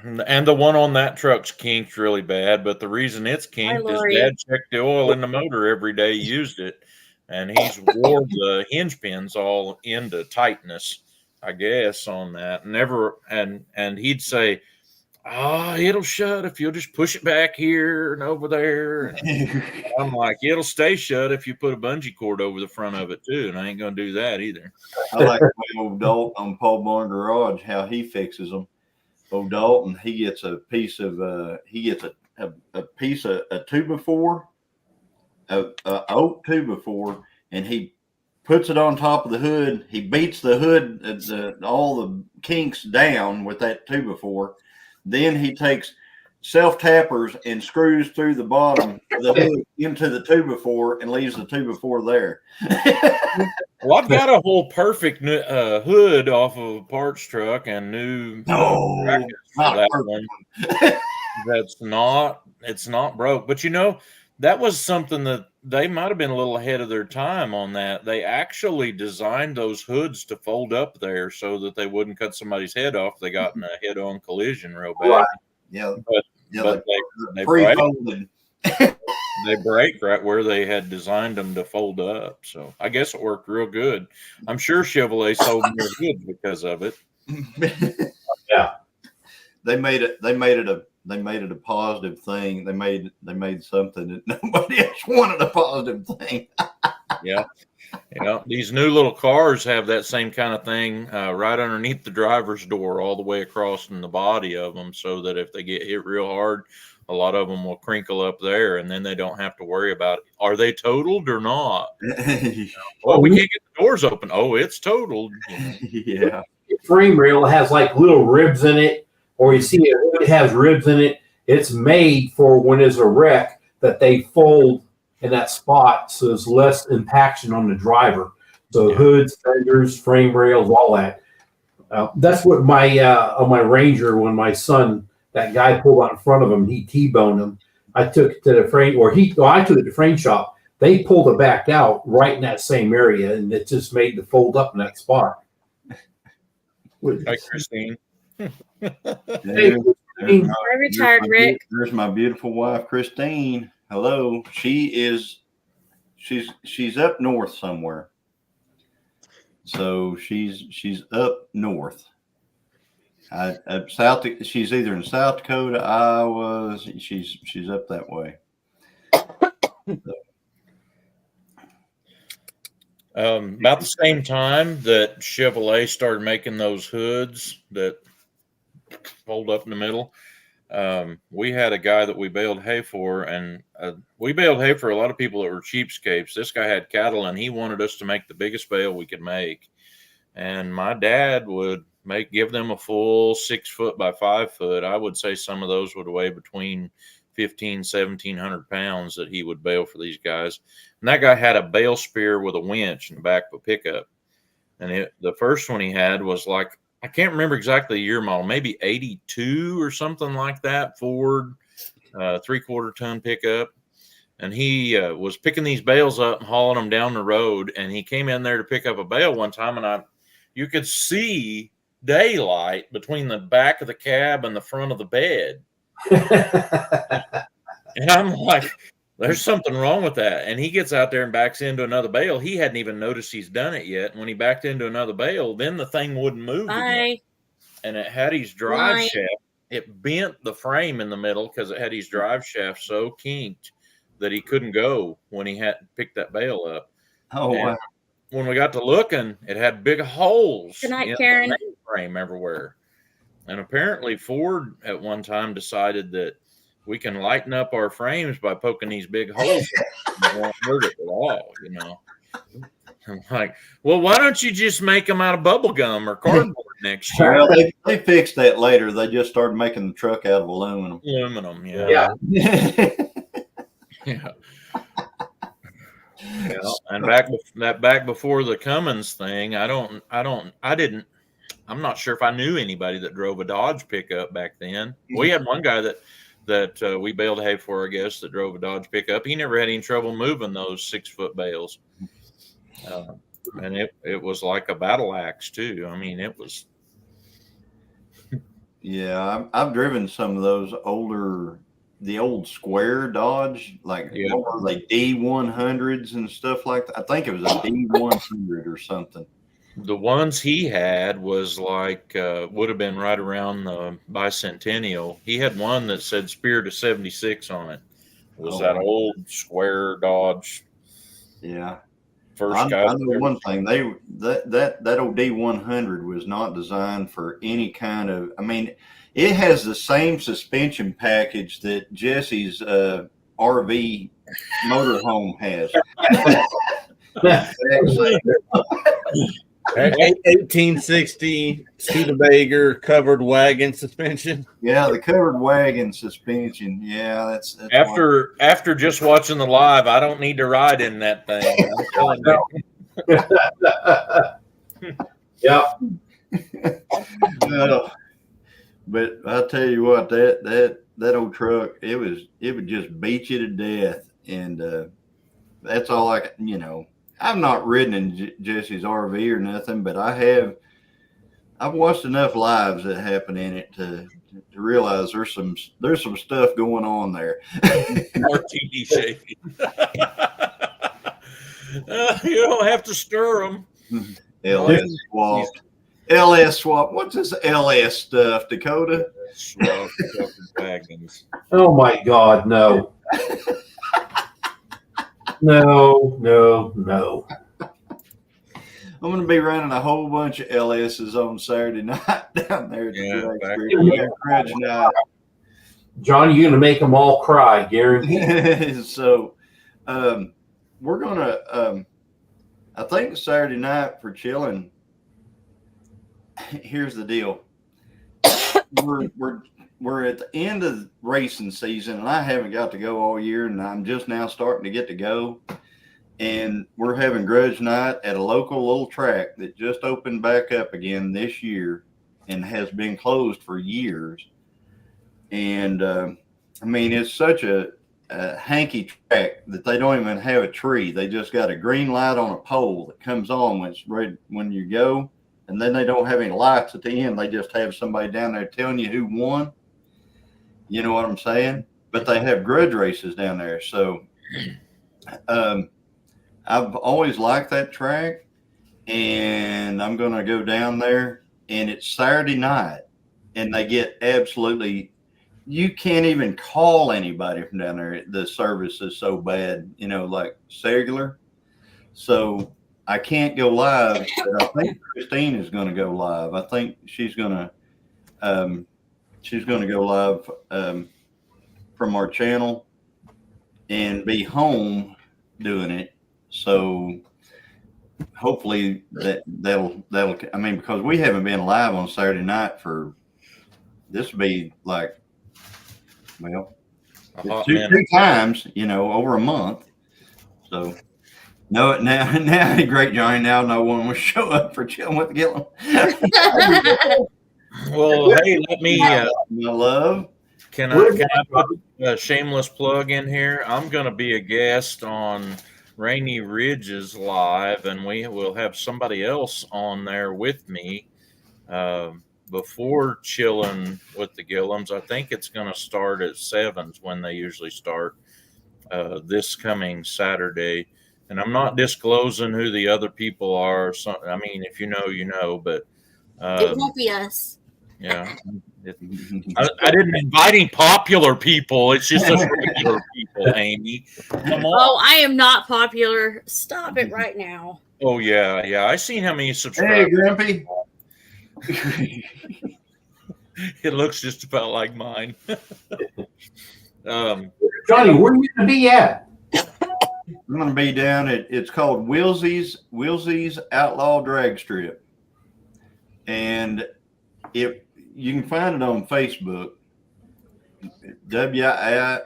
Speaker 4: And the one on that truck's kinked really bad, but the reason it's kinked is Dad checked the oil in the motor every day he used it, and he's wore the hinge pins all into tightness, I guess, on that. And he'd say, it'll shut if you'll just push it back here and over there. And I'm like, it'll stay shut if you put a bungee cord over the front of it too, and I ain't gonna do that either.
Speaker 2: I like the way old Dalton on Paul Barn Garage, how he fixes them. Old Dalton, he gets a piece of a 2x4, a oak 2x4, and he puts it on top of the hood. He beats the hood, all the kinks down with that 2x4. Then he takes self-tappers and screws through the bottom of the hood into the 2x4 and leaves the 2x4 there.
Speaker 4: Well, I've got a whole perfect hood off of a parts truck and new brackets for that one. It's not broke. But that was something that they might have been a little ahead of their time on that. They actually designed those hoods to fold up there so that they wouldn't cut somebody's head off. They got in a head-on collision real bad.
Speaker 2: Right. Yeah.
Speaker 4: But they break. They break right where they had designed them to fold up. So I guess it worked real good. I'm sure Chevrolet sold more goods because of it.
Speaker 5: Yeah.
Speaker 2: They made it a positive thing. They made something that nobody else wanted a positive thing.
Speaker 4: Yeah. These new little cars have that same kind of thing right underneath the driver's door all the way across in the body of them, so that if they get hit real hard, a lot of them will crinkle up there, and then they don't have to worry about it. Are they totaled or not? Well, we can't get the doors open. Oh, it's totaled.
Speaker 2: Yeah.
Speaker 5: Frame rail has like little ribs in it, or you see it has ribs in it. It's made for when there's a wreck that they fold in that spot, so there's less impaction on the driver. So hoods, fenders, frame rails, all that. That's what on my Ranger, when my son, that guy pulled out in front of him, he T-boned him. I took it to the frame, I took it to the frame shop. They pulled it back out right in that same area, and it just made the fold up in that spot.
Speaker 4: Hi, Christine.
Speaker 5: Hey, Christine.
Speaker 3: I retired, Rick.
Speaker 2: There's my beautiful wife, Christine. Hello. She's up north somewhere. So she's up north. She's either in South Dakota, Iowa. She's up that way.
Speaker 4: About the same time that Chevrolet started making those hoods that fold up in the middle, we had a guy that we baled hay for, and we baled hay for a lot of people that were cheapskates. This guy had cattle, and he wanted us to make the biggest bale we could make. And my dad would give them a full 6 foot by 5 foot. I would say some of those would weigh between 1,700 pounds that he would bale for these guys. And that guy had a bale spear with a winch in the back of a pickup. And the first one he had was like, I can't remember exactly the year model, maybe 82 or something like that, Ford 3/4 ton pickup. And he was picking these bales up and hauling them down the road. And he came in there to pick up a bale one time, and you could see daylight between the back of the cab and the front of the bed. And I'm like, there's something wrong with that. And he gets out there and backs into another bale. He hadn't even noticed he's done it yet. And when he backed into another bale, then the thing wouldn't move again. And it had his drive shaft. It bent the frame in the middle because it had his drive shaft so kinked that he couldn't go when he had picked that bale up.
Speaker 2: Oh, wow.
Speaker 4: When we got to looking, it had big holes
Speaker 3: Good night,
Speaker 4: in
Speaker 3: Karen.
Speaker 4: the frame everywhere. And apparently Ford at one time decided that we can lighten up our frames by poking these big holes. It won't hurt it at all, you know. I'm like, well, why don't you just make them out of bubble gum or cardboard next year?
Speaker 2: Well, they fixed that later. They just started making the truck out of aluminum.
Speaker 4: Aluminum, yeah. Yeah. Yeah. And back before the Cummins thing, I'm not sure if I knew anybody that drove a Dodge pickup back then. We had one guy that we baled hay for, I guess, that drove a Dodge pickup. He never had any trouble moving those 6 foot bales. And it was like a battle axe too. I mean, it was.
Speaker 2: Yeah, I've driven some of those the old square Dodge, like what were they, D100s and stuff like that. I think it was a D100 or something.
Speaker 4: The ones he had was like would have been right around the bicentennial. He had one that said Spear to 76 on it. It was that old square Dodge.
Speaker 2: Yeah.
Speaker 4: First guy.
Speaker 2: I know one thing. That old D100 was not designed for any kind of. I mean, it has the same suspension package that Jesse's RV motorhome has.
Speaker 7: 1860 Studebaker covered wagon suspension.
Speaker 2: Yeah, the covered wagon suspension. Yeah, that's
Speaker 4: after just watching the live, I don't need to ride in that thing. I'm telling you.
Speaker 2: Yeah. But I'll tell you what, that old truck, it would just beat you to death, and that's all I can, you know. I've not ridden in Jesse's RV or nothing, but I've watched enough lives that happen in it to realize there's some stuff going on there.
Speaker 4: Martini shaking. You don't have to stir them.
Speaker 2: LS swap. What's this LS stuff, Dakota?
Speaker 4: Swap wagons.
Speaker 5: Oh my God, no. No.
Speaker 2: I'm going to be running a whole bunch of LSs on Saturday night down there at
Speaker 5: Yeah,
Speaker 2: Grudge Night.
Speaker 5: John, you're going to make them all cry, guaranteed.
Speaker 2: So we're going to, I think Saturday night for chilling, here's the deal. We're at the end of racing season, and I haven't got to go all year, and I'm just now starting to get to go. And we're having Grudge Night at a local little track that just opened back up again this year and has been closed for years. And I mean, it's such a hanky track that they don't even have a tree. They just got a green light on a pole that comes on when it's ready, when you go. And then they don't have any lights at the end. They just have somebody down there telling you who won. You know what I'm saying? But they have grudge races down there. So I've always liked that track. And I'm going to go down there. And it's Saturday night. And they get absolutely you can't even call anybody from down there. The service is so bad, you know, like cellular. So I can't go live, but I think Christine is going to go live. I think she's going to go live from our channel and be home doing it. So hopefully that'll I mean, because we haven't been live on Saturday night for this will be like, well, two times, you know, over a month. So no, now great Johnny, now no one will show up for chilling with Gillum.
Speaker 4: Well, hey, let me
Speaker 2: my love.
Speaker 4: Can I put a shameless plug in here? I'm going to be a guest on Rainy Ridge's live, and we will have somebody else on there with me before chilling with the Gillums. I think it's going to start at 7s when they usually start this coming Saturday. And I'm not disclosing who the other people are. So, I mean, if you know, you know, but
Speaker 3: it won't be us.
Speaker 4: Yeah. I didn't invite any popular people. It's just us regular people, Amy. Come on.
Speaker 3: Oh, I am not popular. Stop it right now.
Speaker 4: Oh, yeah. I seen how many subscribers.
Speaker 2: Hey, Grumpy.
Speaker 4: It looks just about like mine.
Speaker 5: Johnny, where are you going to be at?
Speaker 2: I'm going to be down at, it's called Wilsey's Outlaw Drag Strip. And you can find it on Facebook. WILSEYS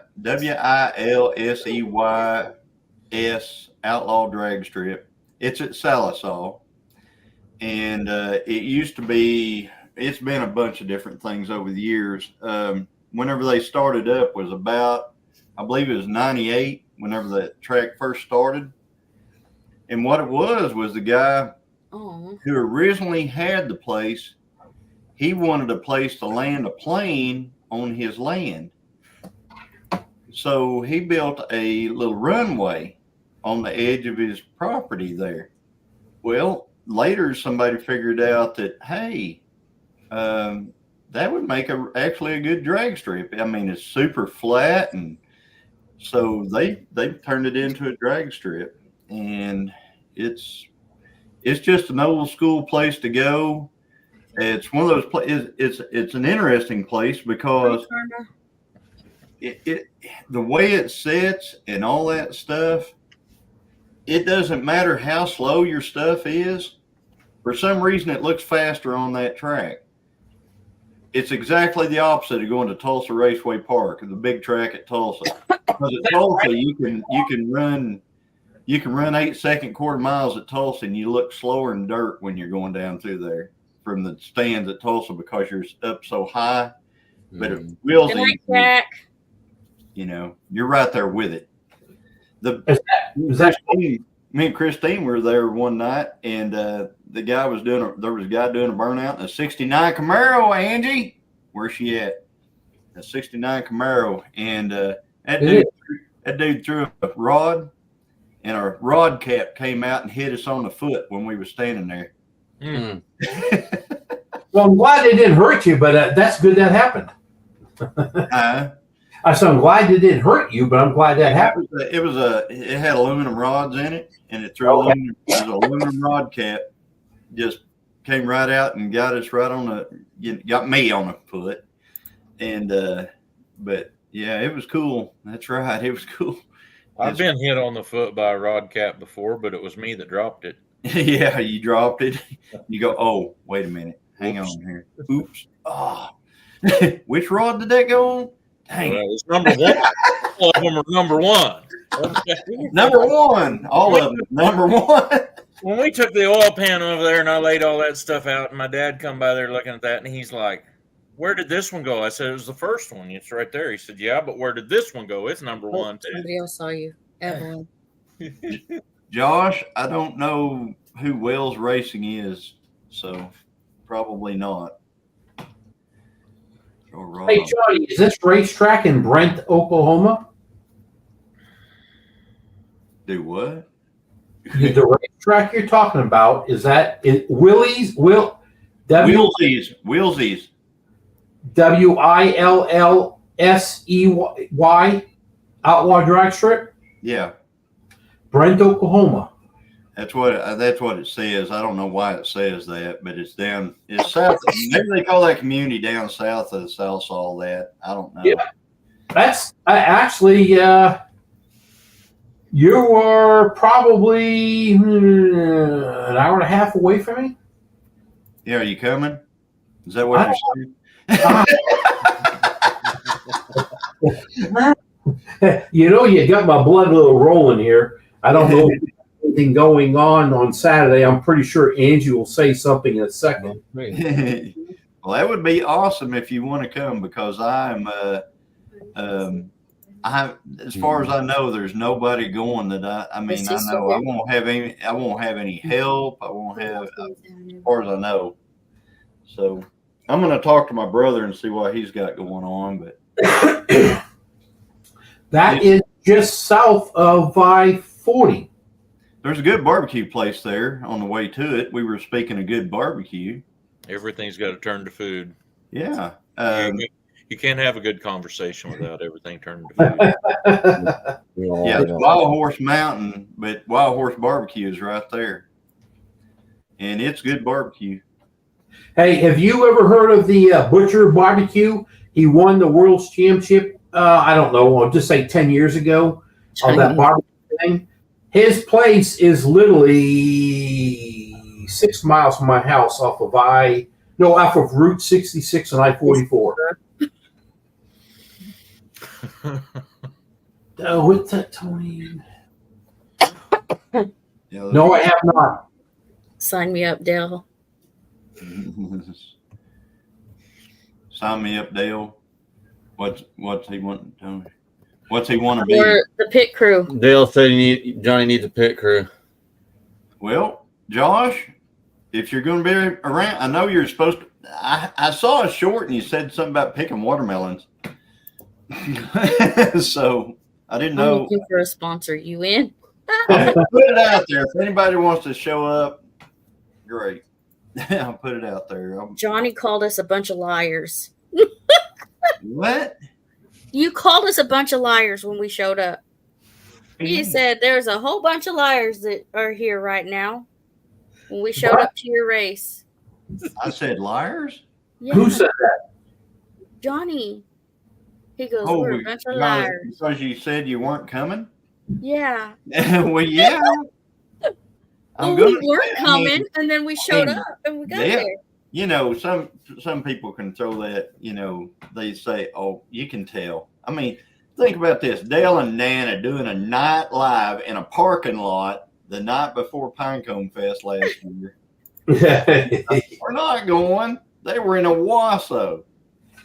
Speaker 2: Outlaw Drag Strip. It's at Salisaw. And it used to be, it's been a bunch of different things over the years. Whenever they started up was about, I believe it was 98, whenever the track first started. And what it was the guy who originally had the place, he wanted a place to land a plane on his land. So he built a little runway on the edge of his property there. Well, later somebody figured out that, hey, that would make actually a good drag strip. I mean, it's super flat, and so they turned it into a drag strip, and it's just an old school place to go. It's one of those places. It's an interesting place because the way it sits and all that stuff. It doesn't matter how slow your stuff is. For some reason, it looks faster on that track. It's exactly the opposite of going to Tulsa Raceway Park, the big track at Tulsa. Because at Tulsa, you can run 8-second quarter miles at Tulsa, and you look slower than dirt when you're going down through there from the stands at Tulsa because you're up so high. But it wills you know, you're right there with it. Me and Christine were there one night, and the guy was doing a burnout in a '69 Camaro. Angie, where's she at? A '69 Camaro, and that dude threw a rod, and our rod cap came out and hit us on the foot when we were standing there.
Speaker 5: Well, I'm glad it didn't hurt you, but that's good that happened. I said, I'm glad it didn't hurt you, but I'm glad that happened.
Speaker 2: It had aluminum rods in it, and it threw aluminum rod cap, just came right out and got us right on got me on the foot. And, but yeah, it was cool. That's right. It was cool.
Speaker 4: I've been hit on the foot by a rod cap before, but it was me that dropped it.
Speaker 2: Yeah, you dropped it. You go, oh, wait a minute. Hang on here. Oops. Oh, which rod did that go on? Dang.
Speaker 4: Well, it was number one. All of them are number one.
Speaker 2: Number one. All of them. Number one.
Speaker 4: When we took the oil pan over there and I laid all that stuff out, and my dad come by there looking at that, and he's like, where did this one go? I said, it was the first one. It's right there. He said, yeah, but where did this one go? It's number one, too.
Speaker 3: Somebody else saw you. Evelyn.
Speaker 2: Josh, I don't know who Wells Racing is, so probably not.
Speaker 5: Hey, Johnny, is this racetrack in Brent, Oklahoma?
Speaker 2: Do what?
Speaker 5: The racetrack you're talking about, is that Willie's?
Speaker 2: Willsies.
Speaker 5: WILLSEYS. SEY Outlaw Drag Strip,
Speaker 2: Yeah,
Speaker 5: Brent, Oklahoma.
Speaker 2: that's what it says. I don't know why it says that, but it's down. It's south. Maybe they call that community down south of South all that. I don't know.
Speaker 5: Yeah. That's actually you are probably an hour and a half away from me.
Speaker 2: Yeah, are you coming? Is that what you're saying?
Speaker 5: You got my blood a little rolling here. I don't know if there's anything going on Saturday. I'm pretty sure Angie will say something in a second.
Speaker 2: Well, that would be awesome if you want to come, because I'm as far as I know, there's nobody going that I mean, I know I won't have any help. I won't have, as far as I know. So I'm going to talk to my brother and see what he's got going on. But
Speaker 5: that is just south of I-40.
Speaker 2: There's a good barbecue place there on the way to it. We were speaking of good barbecue.
Speaker 4: Everything's got to turn to food.
Speaker 2: Yeah.
Speaker 4: You can't have a good conversation without everything turning to food.
Speaker 2: Yeah, it's Wild Horse Mountain, but Wild Horse Barbecue is right there. And it's good barbecue.
Speaker 5: Hey, have you ever heard of the Butcher Barbecue? He won the World's Championship, I don't know, I'll just say 10 years ago on that barbecue thing. His place is literally 6 miles from my house off of Route 66 and I-44. What's that, Tony? No, I have not.
Speaker 3: Sign me up, Dale.
Speaker 2: Sign me up, Dale. What's he want, Tony? What's he want to be?
Speaker 3: Or the pit crew.
Speaker 7: Dale said Johnny needs a pit crew.
Speaker 2: Well, Josh, if you're going to be around, I know you're supposed to. I saw a short and you said something about picking watermelons. So I didn't
Speaker 3: I'm
Speaker 2: know.
Speaker 3: looking for a sponsor. You in?
Speaker 2: I'll put it out there. If anybody wants to show up, great. I'll put it out there.
Speaker 3: Johnny called us a bunch of liars.
Speaker 2: What?
Speaker 3: You called us a bunch of liars when we showed up. He said there's a whole bunch of liars that are here right now when we showed up to your race.
Speaker 2: I said liars?
Speaker 5: Yeah. Who said that?
Speaker 3: Johnny. He goes, we're a bunch of liars.
Speaker 2: Because you said you weren't coming?
Speaker 3: Yeah.
Speaker 2: Well, yeah.
Speaker 3: We weren't coming, and then we showed up, and we got there.
Speaker 2: You know, some people can throw that, they say, oh, you can tell. I mean, think about this. Dale and Nana doing a night live in a parking lot the night before Pinecone Fest last year. We're not going. They were in Owasso,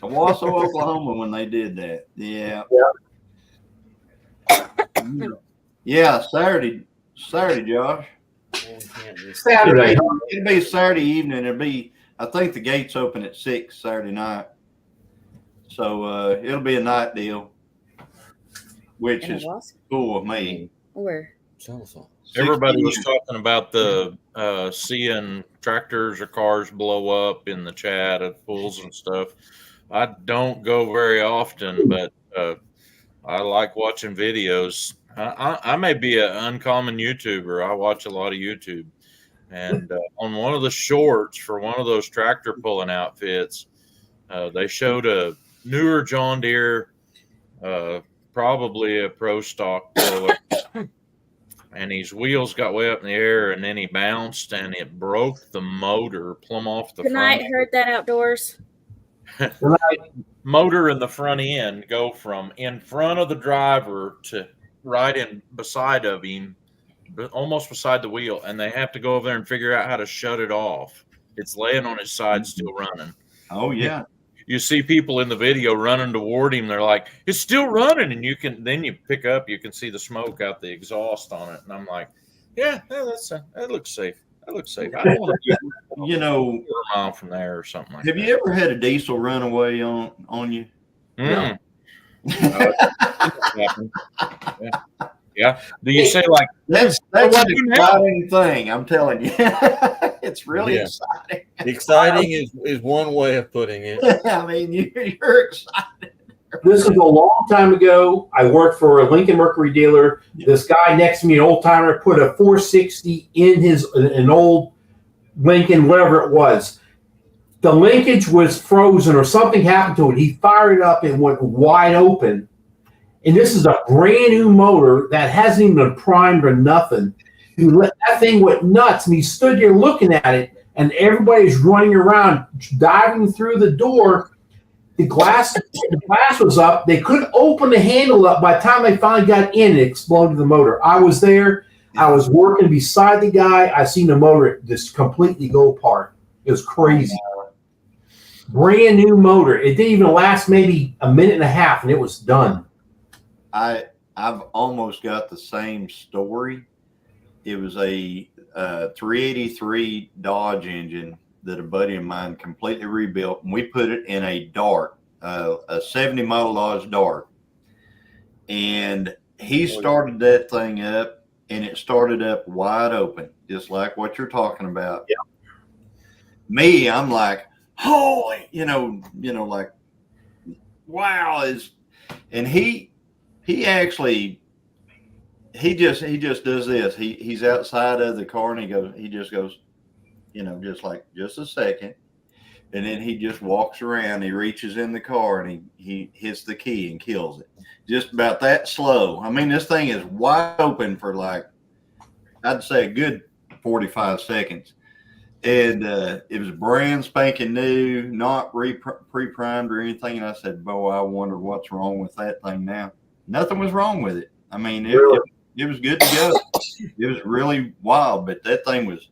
Speaker 2: Oklahoma when they did that. Yeah. Yeah, Saturday, Josh.
Speaker 5: Saturday.
Speaker 2: It'll be Saturday evening. I think the gates open at 6 Saturday night. So it'll be a night deal, which is cool with me.
Speaker 3: Where?
Speaker 4: Everybody was talking about the seeing tractors or cars blow up in the chat at pools and stuff. I don't go very often, but I like watching videos. I may be an uncommon YouTuber. I watch a lot of YouTube. And on one of the shorts for one of those tractor pulling outfits, they showed a newer John Deere, probably a pro stock puller. And his wheels got way up in the air, and then he bounced, and it broke the motor plumb off the
Speaker 3: front. Good night, heard that outdoors.
Speaker 4: Motor in the front end go from in front of the driver to right in beside of him, almost beside the wheel, and they have to go over there and figure out how to shut it off. It's laying on his side, still running.
Speaker 2: Oh yeah.
Speaker 4: You see people in the video running toward him. They're like, "It's still running," and you can pick up. You can see the smoke out the exhaust on it, and I'm like, "Yeah, that looks safe. That looks safe." I don't want to be, a mile from there or something like that.
Speaker 2: Have you ever had a diesel run away on you?
Speaker 4: Mm. Yeah. Do you say like
Speaker 2: that's an exciting thing? I'm telling you, it's really exciting.
Speaker 7: Exciting is one way of putting it.
Speaker 2: I mean, you're excited.
Speaker 5: This is a long time ago. I worked for a Lincoln Mercury dealer. This guy next to me, an old timer, put a 460 in an old Lincoln, whatever it was. The linkage was frozen or something happened to it. He fired it up and went wide open. And this is a brand new motor that hasn't even been primed or nothing. That thing went nuts, and he stood there looking at it, and everybody's running around, diving through the door. The glass was up. They couldn't open the handle up. By the time they finally got in, it exploded the motor. I was there. I was working beside the guy. I seen the motor just completely go apart. It was crazy. Brand new motor. It didn't even last maybe a minute and a half, and it was done.
Speaker 2: I've almost got the same story. It was a 383 Dodge engine that a buddy of mine completely rebuilt, and we put it in a Dart, a 70 model Dodge Dart. And he started that thing up, and it started up wide open, just like what you're talking about.
Speaker 5: Yeah.
Speaker 2: Me, I'm like, holy, like, wow, and he just does this. He's outside of the car, and he just goes, just a second. And then he just walks around, he reaches in the car, and he hits the key and kills it. Just about that slow. I mean, this thing is wide open for like, I'd say a good 45 seconds. And it was brand spanking new, not pre-primed or anything. And I said, boy, I wonder what's wrong with that thing now. Nothing was wrong with it. I mean, it was good to go. It was really wild, but that thing was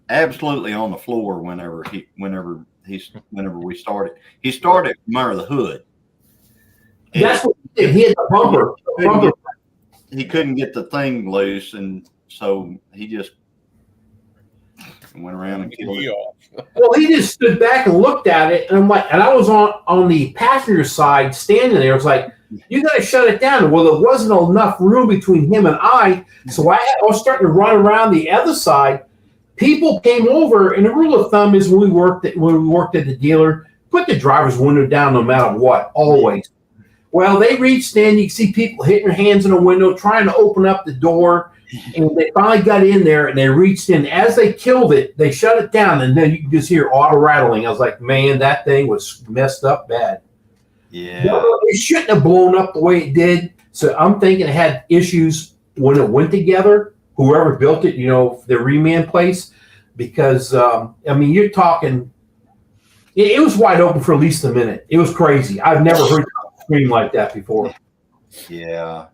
Speaker 2: absolutely on the floor whenever we started. He started from under the hood.
Speaker 5: That's what he did. He hit the bumper.
Speaker 2: He couldn't get the thing loose, and so he just went around and killed it.
Speaker 5: Well, he just stood back and looked at it, and I'm like, and I was on the passenger side standing there. I was like, you got to shut it down. Well, there wasn't enough room between him and I, so I was starting to run around the other side. People came over, and the rule of thumb is when we worked at the dealer, put the driver's window down no matter what, always. Well, they reached in. You can see people hitting their hands in the window, trying to open up the door, and they finally got in there, and they reached in. As they killed it, they shut it down, and then you can just hear auto rattling. I was like, man, that thing was messed up bad.
Speaker 2: Yeah.
Speaker 5: It shouldn't have blown up the way it did. So I'm thinking it had issues when it went together. Whoever built it, the reman place, because you're talking. It was wide open for at least a minute. It was crazy. I've never heard a scream like that before.
Speaker 2: Yeah.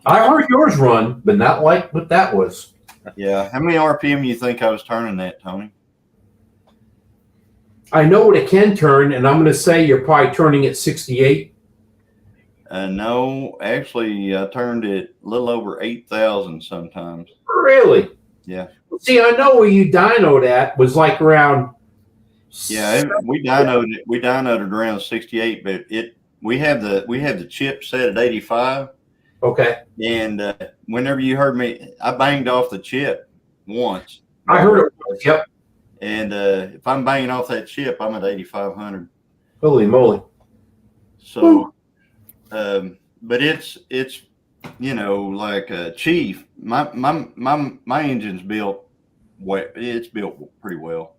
Speaker 5: I heard yours run, but not like what that was.
Speaker 2: Yeah. How many RPM you think I was turning that, Tony?
Speaker 5: I know what it can turn, and I'm going to say you're probably turning at 68.
Speaker 2: No, actually, I turned it a little over 8,000 sometimes.
Speaker 5: Really?
Speaker 2: Yeah.
Speaker 5: See, I know where you dynoed at was like around.
Speaker 2: Yeah, we dynoed around 68, but we have the chip set at 85.
Speaker 5: Okay.
Speaker 2: And whenever you heard me, I banged off the chip once.
Speaker 5: I heard it. Yep.
Speaker 2: And if I'm banging off that chip, I'm at 8,500.
Speaker 5: Holy moly!
Speaker 2: So, but it's like a Chief. My engine's built. It's built pretty well.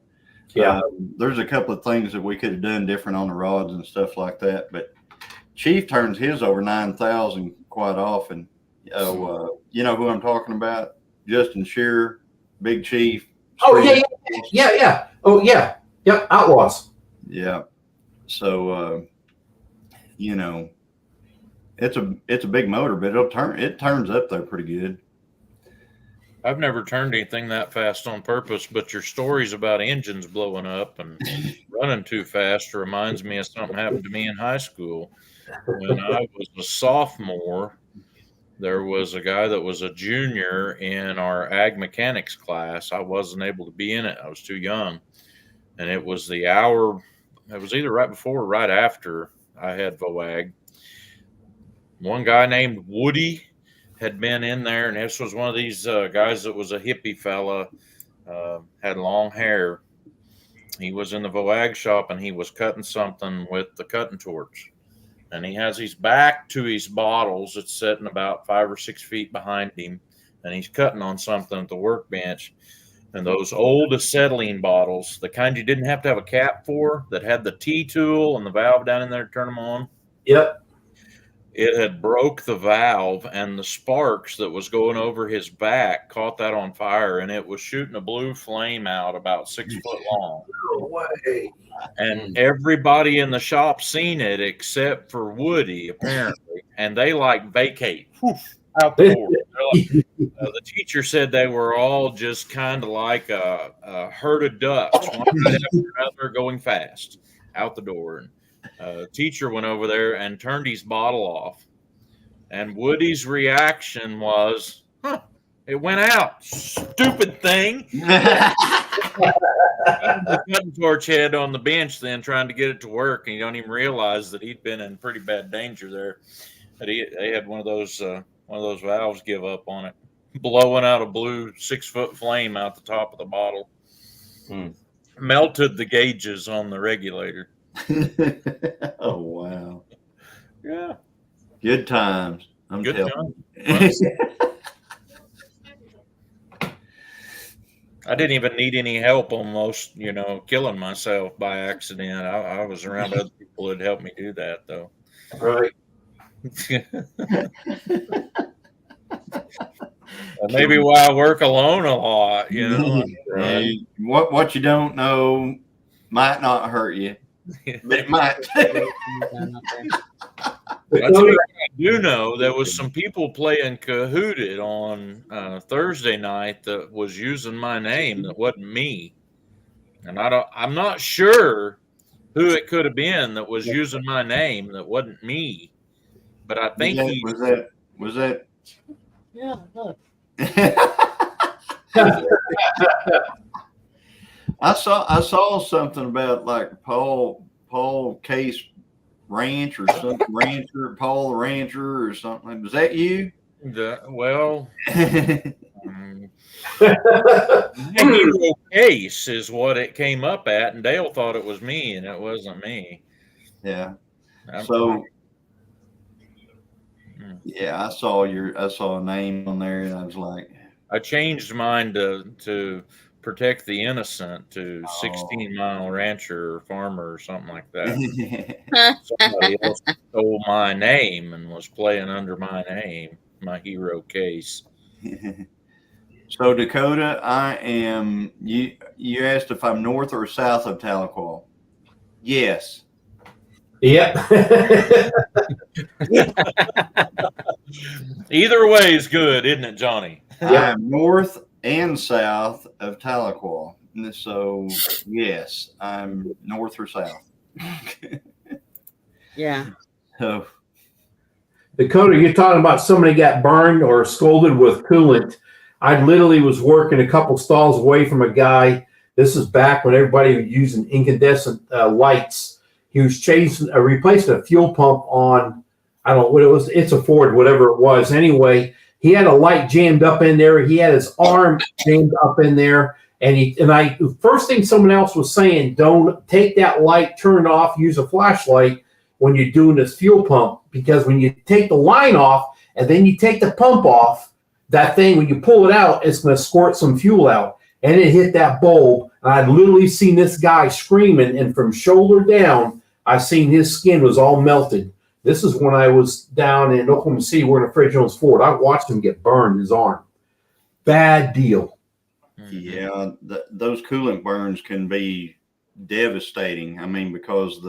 Speaker 5: Yeah.
Speaker 2: There's a couple of things that we could have done different on the rods and stuff like that, but Chief turns his over 9,000 quite often. You know who I'm talking about? Justin Shearer, Big Chief.
Speaker 5: Oh yeah. Oh yeah. Yep. Outlaws.
Speaker 2: Yeah. So it's a big motor, but it turns up there pretty good.
Speaker 4: I've never turned anything that fast on purpose, but your stories about engines blowing up and running too fast reminds me of something happened to me in high school. When I was a sophomore, there was a guy that was a junior in our ag mechanics class. I wasn't able to be in it. I was too young. And it was the hour, it was either right before or right after I had VOAG. One guy named Woody had been in there, and this was one of these guys that was a hippie fella, had long hair. He was in the VOAG shop, and he was cutting something with the cutting torch. and he has his back to his bottles. It's sitting about 5 or 6 feet behind him, and he's cutting on something at the workbench. And those old acetylene bottles, the kind you didn't have to have a cap for, that had the T-tool and the valve down in there to turn them on.
Speaker 5: Yep.
Speaker 4: It had broke the valve, and the sparks that was going over his back caught that on fire, and it was shooting a blue flame out about 6 foot long.
Speaker 5: No way.
Speaker 4: And everybody in the shop seen it except for Woody, apparently, and they like vacate out the door. The teacher said they were all just kind of like a herd of ducks, one right after another, going fast out the door. And teacher went over there and turned his bottle off, and Woody's reaction was, it went out, stupid thing. The cutting torch head on the bench then trying to get it to work, and you don't even realize that he'd been in pretty bad danger there. That they had one of those valves give up on it, blowing out a blue 6 foot flame out the top of the bottle. Melted the gauges on the regulator.
Speaker 2: Oh wow.
Speaker 4: Yeah.
Speaker 2: Good times. I'm
Speaker 4: Good
Speaker 2: telling
Speaker 4: time.
Speaker 2: you.
Speaker 4: I didn't even need any help almost, killing myself by accident. I was around other people that helped me do that, though.
Speaker 5: Right.
Speaker 4: Maybe why I work alone a lot,
Speaker 2: Right. What you don't know might not hurt you, but it might.
Speaker 4: I do know there was some people playing Kahooted on Thursday night that was using my name that wasn't me, and I'm not sure who it could have been that was using my name that wasn't me, but I think
Speaker 2: was that.
Speaker 3: Yeah, look.
Speaker 2: I saw something about like Paul Case Ranch or something, Paul the Rancher or something. Was that you?
Speaker 4: Well, Hero Case is what it came up at, and Dale thought it was me, and it wasn't me.
Speaker 2: Yeah. So yeah, I saw a name on there, and I was like,
Speaker 4: I changed mine to protect the innocent to 16-mile rancher or farmer or something like that. Somebody else stole my name and was playing under my name, my Hero Case.
Speaker 2: So Dakota, I am. You asked if I'm north or south of Tahlequah. Yes.
Speaker 5: Yep.
Speaker 4: Either way is good, isn't it, Johnny?
Speaker 2: I am north and south of Tahlequah. So yes, I'm north or south.
Speaker 3: Yeah.
Speaker 2: So
Speaker 5: Dakota, you're talking about somebody got burned or scalded with coolant. I literally was working a couple stalls away from a guy. This is back when everybody was using incandescent lights. He was replacing a fuel pump on, I don't know what it was. It's a Ford, whatever it was. Anyway, he had a light jammed up in there. He had his arm jammed up in there. And first thing someone else was saying, don't take that light, turn it off, use a flashlight when you're doing this fuel pump. Because when you take the line off and then you take the pump off, that thing, when you pull it out, it's going to squirt some fuel out. And it hit that bulb. And I'd literally seen this guy screaming. And from shoulder down, I seen his skin was all melted. This is when I was down in Oklahoma City working at Fred Jones Ford. I watched him get burned, his arm. Bad deal.
Speaker 2: yeah, those coolant burns can be devastating. I mean, because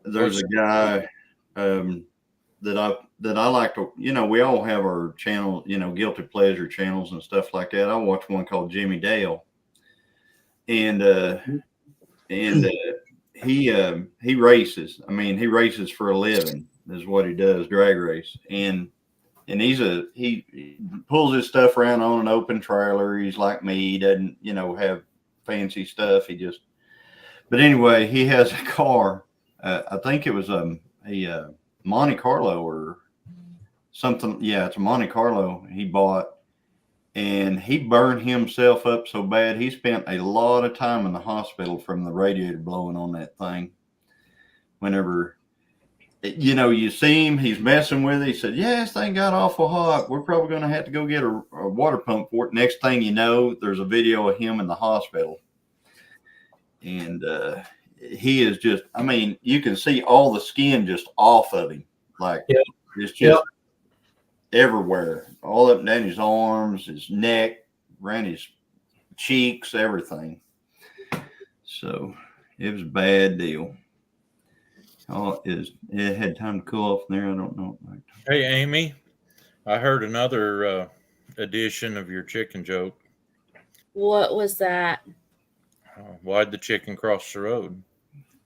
Speaker 2: there's a guy that I like to, we all have our channel, guilty pleasure channels and stuff like that. I watch one called Jimmy Dale, and he races. I mean, he races for a living is what he does, drag race. And he pulls his stuff around on an open trailer. He's like me. He doesn't, have fancy stuff. But anyway, he has a car. I think it was a Monte Carlo or something. Yeah, it's a Monte Carlo he bought. And he burned himself up so bad, he spent a lot of time in the hospital from the radiator blowing on that thing. you know, you see him, he's messing with it. He said, yeah, this thing got awful hot. We're probably going to have to go get a water pump for it. Next thing you know, there's a video of him in the hospital. And he is just, I mean, you can see all the skin just off of him. Like, it's just everywhere. All up and down his arms, his neck, around his cheeks, everything. So it was a bad deal. Oh, it had time to cool off there. I don't know.
Speaker 4: Hey, Amy, I heard another edition of your chicken joke.
Speaker 3: What was that?
Speaker 4: Why'd the chicken cross the road?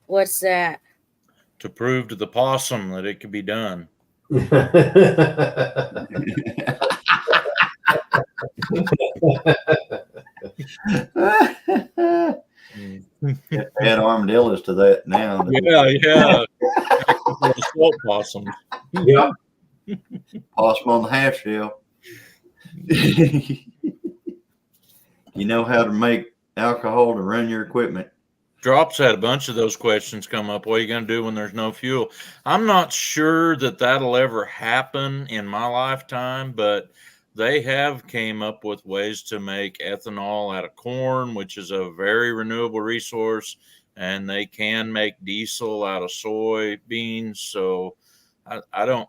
Speaker 3: What's that?
Speaker 4: To prove to the possum that it could be done.
Speaker 2: Add armadillos to that now.
Speaker 4: Yeah. Swamp possums.
Speaker 5: Yeah.
Speaker 2: Possum on the half shell. You know how to make alcohol to run your equipment.
Speaker 4: Drops had a bunch of those questions come up. What are you going to do when there's no fuel? I'm not sure that that'll ever happen in my lifetime, but they have came up with ways to make ethanol out of corn, which is a very renewable resource, and they can make diesel out of soybeans. So I don't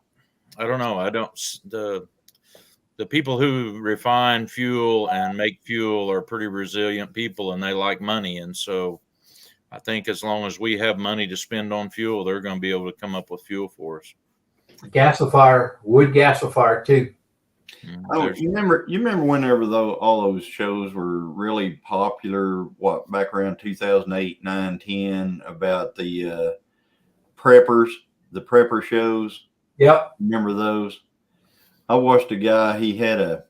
Speaker 4: know. The people who refine fuel and make fuel are pretty resilient people, and they like money. And so I think as long as we have money to spend on fuel, they're going to be able to come up with fuel for us.
Speaker 5: Gasifier, wood gasifier too.
Speaker 2: Oh, you remember whenever all those shows were really popular, back around 2008, 9, 10, about the preppers, the prepper shows? Yep. Remember those? I watched a guy, he had a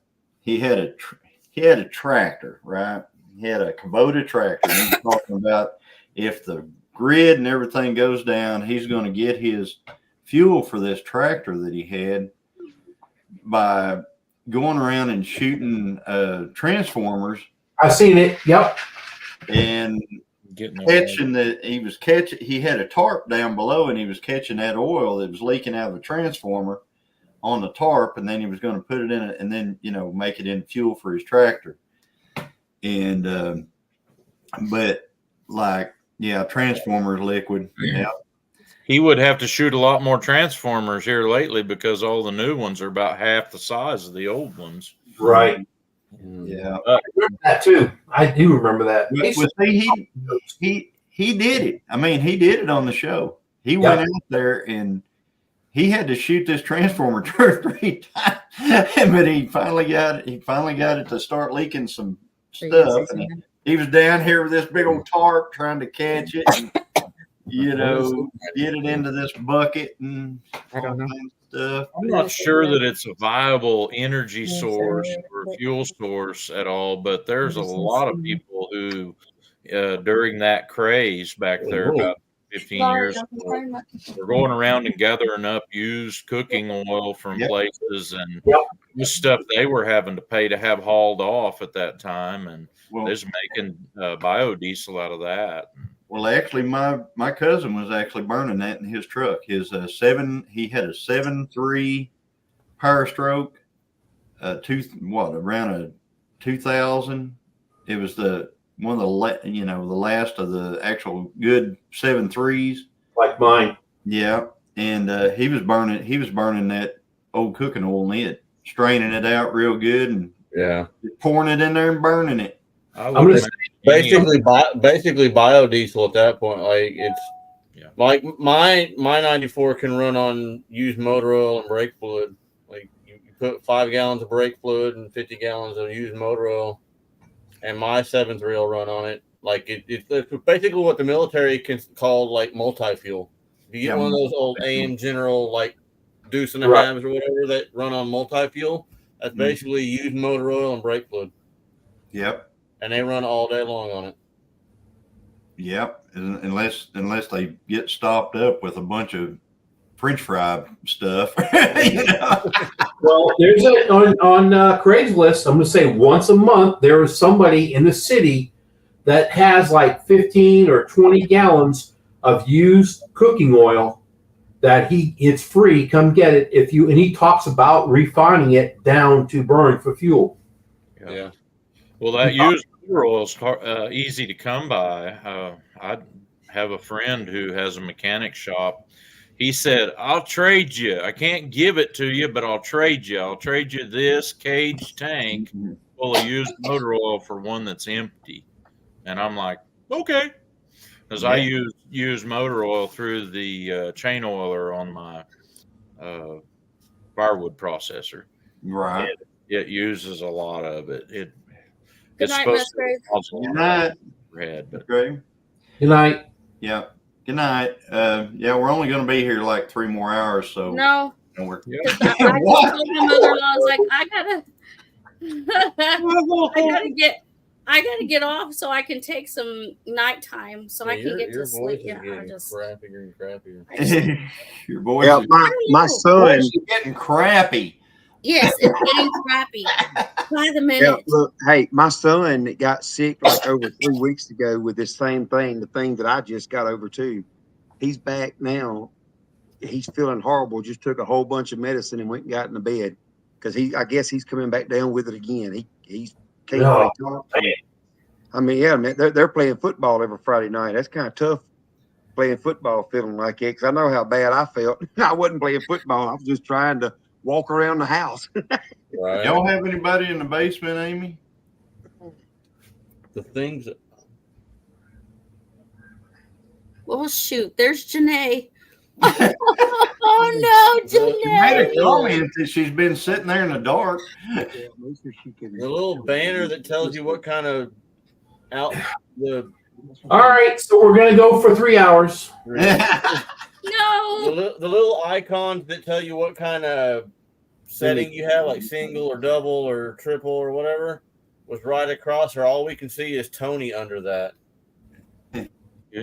Speaker 2: tractor, right? He had a Kubota tractor. And he was talking about if the grid and everything goes down, he's going to get his fuel for this tractor that he had by going around and shooting transformers.
Speaker 5: I've seen it. Yep.
Speaker 2: And catching he had a tarp down below, and he was catching that oil that was leaking out of the transformer on the tarp, and then he was going to put it in it and then, make it in fuel for his tractor. And, but transformers liquid. Yeah.
Speaker 4: He would have to shoot a lot more transformers here lately because all the new ones are about half the size of the old ones.
Speaker 5: Right.
Speaker 2: Yeah.
Speaker 5: I remember that too. I do remember that.
Speaker 2: He did it. I mean, he did it on the show. He went out there and he had to shoot this transformer 2 or 3 times, but he finally got it to start leaking some stuff. And he was down here with this big old tarp trying to catch it. And, get it into this bucket and
Speaker 3: I don't know
Speaker 2: stuff.
Speaker 4: I'm not sure that it's a viable energy source or fuel source at all, but there's a lot of people who, during that craze back there about 15 years ago, were going around and gathering up used cooking oil from places, and this stuff they were having to pay to have hauled off at that time, and they're making biodiesel out of that.
Speaker 2: Well, actually, my cousin was actually burning that in his truck. He had a 7.3 Power Stroke, around a 2000. It was the last of the actual good 7.3s,
Speaker 5: like mine.
Speaker 2: Yeah, and he was burning that old cooking oil in it, straining it out real good, and pouring it in there and burning it.
Speaker 7: Basically biodiesel at that point. Like it's like my 94 can run on used motor oil and brake fluid. Like you put 5 gallons of brake fluid and 50 gallons of used motor oil, and my 7.3 will run on it. Like it's basically what the military can call like multi-fuel. If you get one of those old AM General like Deuce and a halves or whatever that run on multi-fuel, that's basically used motor oil and brake fluid.
Speaker 2: Yep.
Speaker 7: And they run all day long on it.
Speaker 2: Yep, unless they get stopped up with a bunch of French fry stuff.
Speaker 5: Well, there's on Craigslist. I'm going to say once a month there is somebody in the city that has like 15 or 20 gallons of used cooking oil, that it's free. Come get it if you. And he talks about refining it down to burn for fuel.
Speaker 7: Yeah.
Speaker 4: Well, that used motor oil is easy to come by. I have a friend who has a mechanic shop. He said, "I'll trade you. I can't give it to you, but I'll trade you. I'll trade you this cage tank full of used motor oil for one that's empty." And I'm like, "Okay," because I use motor oil through the chain oiler on my firewood processor.
Speaker 2: Right.
Speaker 4: It uses a lot of it.
Speaker 3: Good
Speaker 4: It's
Speaker 3: night,
Speaker 4: supposed
Speaker 3: Musgrave.
Speaker 4: to
Speaker 2: Good night.
Speaker 4: overhead, but
Speaker 2: Great.
Speaker 5: Good night.
Speaker 2: Yeah. Good night. Yeah, we're only going to be here like 3 more hours, so.
Speaker 3: No,
Speaker 2: And we're,
Speaker 3: because I told my mother-in-law, I was like, I gotta get off so I can take some nighttime so I can get to sleep. Yeah, I just
Speaker 7: crappier and crappier.
Speaker 2: Your voice
Speaker 1: Yeah,
Speaker 2: is,
Speaker 1: my son.
Speaker 2: voice is getting crappy.
Speaker 3: yes, it's getting crappy by the minute.
Speaker 1: Yeah, look, hey, my son got sick like over 3 weeks ago with this same thing, the thing that I just got over too. He's back now. He's feeling horrible. Just took a whole bunch of medicine and went and got in the bed because I guess he's coming back down with it again. He's can't really talk. I mean, yeah, man, they're playing football every Friday night. That's kind of tough playing football, feeling like it, because I know how bad I felt. I wasn't playing football. I was just trying to walk around the house.
Speaker 7: Right.
Speaker 2: Y'all have anybody in the basement, Amy?
Speaker 7: The things that
Speaker 3: Well, shoot, there's Janae. Oh no,
Speaker 2: She made a
Speaker 3: Janae.
Speaker 2: comment that she's been sitting there in the dark.
Speaker 7: the little banner that tells you what kind of out the
Speaker 5: All right, so we're gonna go for 3 hours.
Speaker 3: No.
Speaker 7: the little icons that tell you what kind of setting you have, like single or double or triple or whatever, was right across her. All we can see is Tony under that.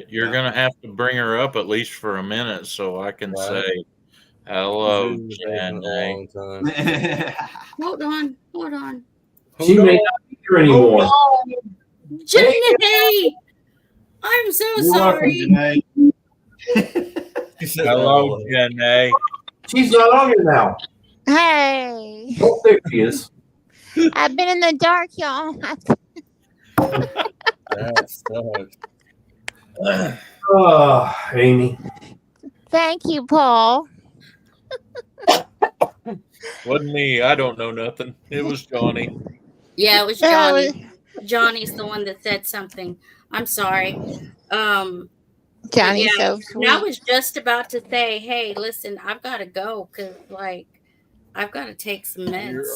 Speaker 4: you're going to have to bring her up at least for a minute so I can say hello, Jenny.
Speaker 3: Hold on.
Speaker 5: She may not be here anymore.
Speaker 3: Janae, I'm so
Speaker 2: You're
Speaker 3: sorry.
Speaker 2: welcome, Janae.
Speaker 7: She said,
Speaker 4: Hello, Jenny.
Speaker 5: She's not on here now.
Speaker 6: Hey,
Speaker 5: Oh, there she is.
Speaker 6: I've been in the dark, y'all.
Speaker 7: That sucks.
Speaker 5: Oh, Amy.
Speaker 6: Thank you, Paul.
Speaker 4: Wasn't me. I don't know nothing. It was Johnny.
Speaker 3: Yeah, it was Johnny. Johnny's the one that said something. I'm sorry.
Speaker 6: Johnny's
Speaker 3: yeah,
Speaker 6: so sweet.
Speaker 3: And I was just about to say, hey, listen, I've got to go because, like, I've got to take some meds.
Speaker 7: You're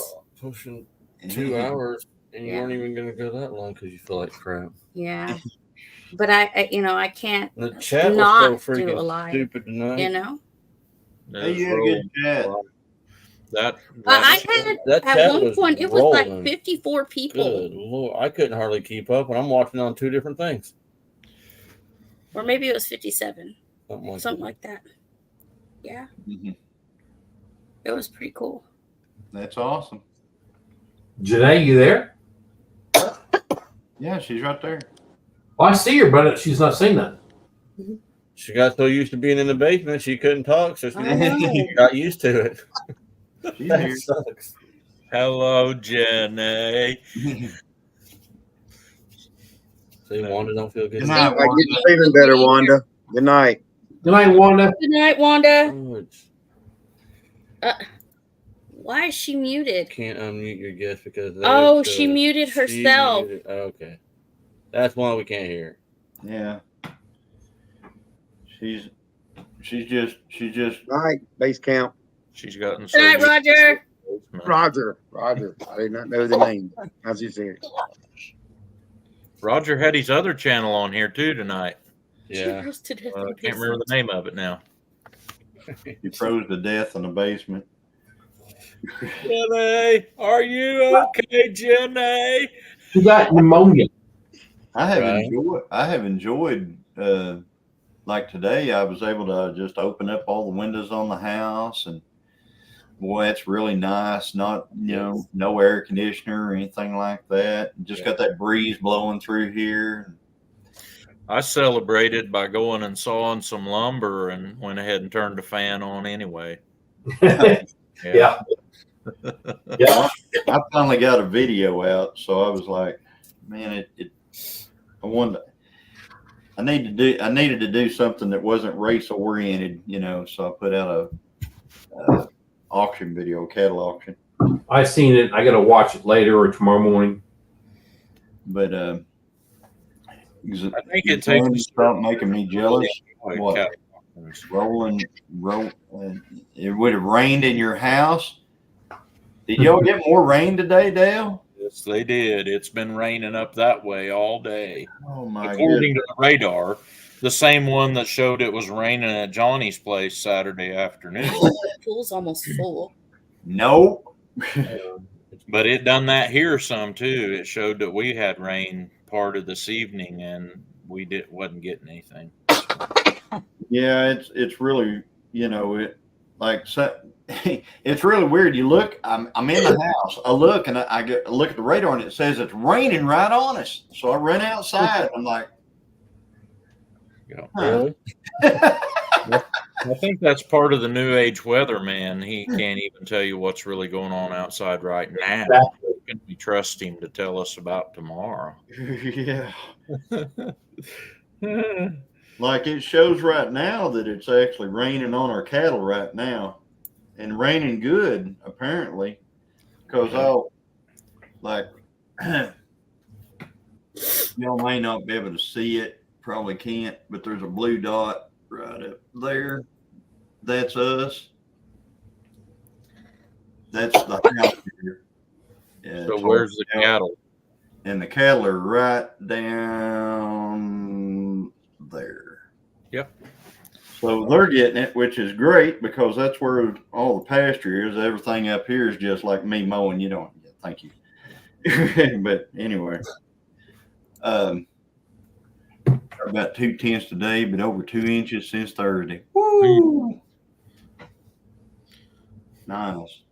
Speaker 7: pushing 2 hours, and you
Speaker 3: Yeah.
Speaker 7: weren't even going to go that long because you feel like crap.
Speaker 3: Yeah. But I can't
Speaker 7: The chat
Speaker 3: not
Speaker 7: was so
Speaker 3: do a
Speaker 7: freaking
Speaker 3: live,
Speaker 7: stupid tonight.
Speaker 3: you know?
Speaker 2: Hey, you had a good chat.
Speaker 3: I had
Speaker 7: That
Speaker 3: at
Speaker 7: chat
Speaker 3: one
Speaker 7: was
Speaker 3: point, it was like
Speaker 7: rolling.
Speaker 3: 54 people.
Speaker 7: Good Lord, I couldn't hardly keep up, and I'm watching on 2 different things.
Speaker 3: Or maybe it was 57.
Speaker 7: Something
Speaker 3: Like that. Yeah.
Speaker 2: Mhm.
Speaker 3: It was pretty cool.
Speaker 2: That's awesome.
Speaker 5: Janae, you there?
Speaker 2: Yeah, she's right there.
Speaker 5: Well, I see her, but she's not saying that.
Speaker 7: She got so used to being in the basement, she couldn't talk, so
Speaker 3: I know.
Speaker 7: she got used to it.
Speaker 2: She's
Speaker 7: That
Speaker 2: here.
Speaker 7: sucks.
Speaker 4: Hello, Jenny.
Speaker 7: See, Wanda don't feel good.
Speaker 2: Good night,
Speaker 1: I get you feeling better, Wanda. Good night.
Speaker 5: Good night, Wanda.
Speaker 3: Good night, Wanda.
Speaker 7: Oh, it's-
Speaker 3: Why is she muted?
Speaker 7: can't unmute your guest because
Speaker 3: Oh, she muted herself.
Speaker 7: Okay, that's why we can't hear.
Speaker 2: Yeah. She's just
Speaker 1: Night, base camp.
Speaker 4: She's gotten
Speaker 3: Good night, Roger.
Speaker 1: Roger. I did not know the name. I was just there.
Speaker 4: Roger had his other channel on here too tonight.
Speaker 7: Yeah,
Speaker 3: She roasted it.
Speaker 4: I can't remember the name of it now.
Speaker 2: you froze to death in the basement.
Speaker 4: Jenny, are you okay, Jenny?
Speaker 5: She got pneumonia.
Speaker 2: I have
Speaker 7: Right.
Speaker 2: enjoyed like today I was able to just open up all the windows on the house, and boy, it's really nice. Not, no air conditioner or anything like that. Just got that breeze blowing through here.
Speaker 4: I celebrated by going and sawing some lumber and went ahead and turned the fan on anyway.
Speaker 5: Yeah. Yeah.
Speaker 2: I finally got a video out, so I was like, man, I needed to do something that wasn't race oriented, so I put out a auction video, cattle auction.
Speaker 5: I seen it. I got to watch it later or tomorrow morning.
Speaker 2: But
Speaker 4: I think it takes
Speaker 2: start making me jealous. What?
Speaker 4: cattle.
Speaker 2: It would have rained in your house. Did y'all get more rain today, Dale?
Speaker 4: Yes, they did. It's been raining up that way all day.
Speaker 2: Oh my
Speaker 4: According
Speaker 2: goodness.
Speaker 4: to the radar, the same one that showed it was raining at Johnny's place Saturday afternoon.
Speaker 3: The pool's almost full.
Speaker 2: Nope.
Speaker 4: But it done that here some too. It showed that we had rain part of this evening, and we wasn't getting anything.
Speaker 2: Yeah, it's really it's really weird. You look, I'm in the house. I look and I look at the radar and it says it's raining right on us. So I run outside. I'm like,
Speaker 7: Really?
Speaker 4: I think that's part of the new age weather, man. He can't even tell you what's really going on outside right now. Can we trust him to tell us about tomorrow?
Speaker 2: yeah. Like it shows right now that it's actually raining on our cattle right now, and raining good apparently, because y'all may not be able to see it, probably can't, but there's a blue dot right up there. That's us. That's the house here. Yeah,
Speaker 4: So where's the cattle?
Speaker 2: And the cattle are right down there.
Speaker 4: Yep.
Speaker 2: So they're getting it, which is great because that's where all the pasture is. Everything up here is just like me mowing. You don't. Thank you. But anyway, about 2/10 today, but over 2 inches since Thursday. Woo! Nice.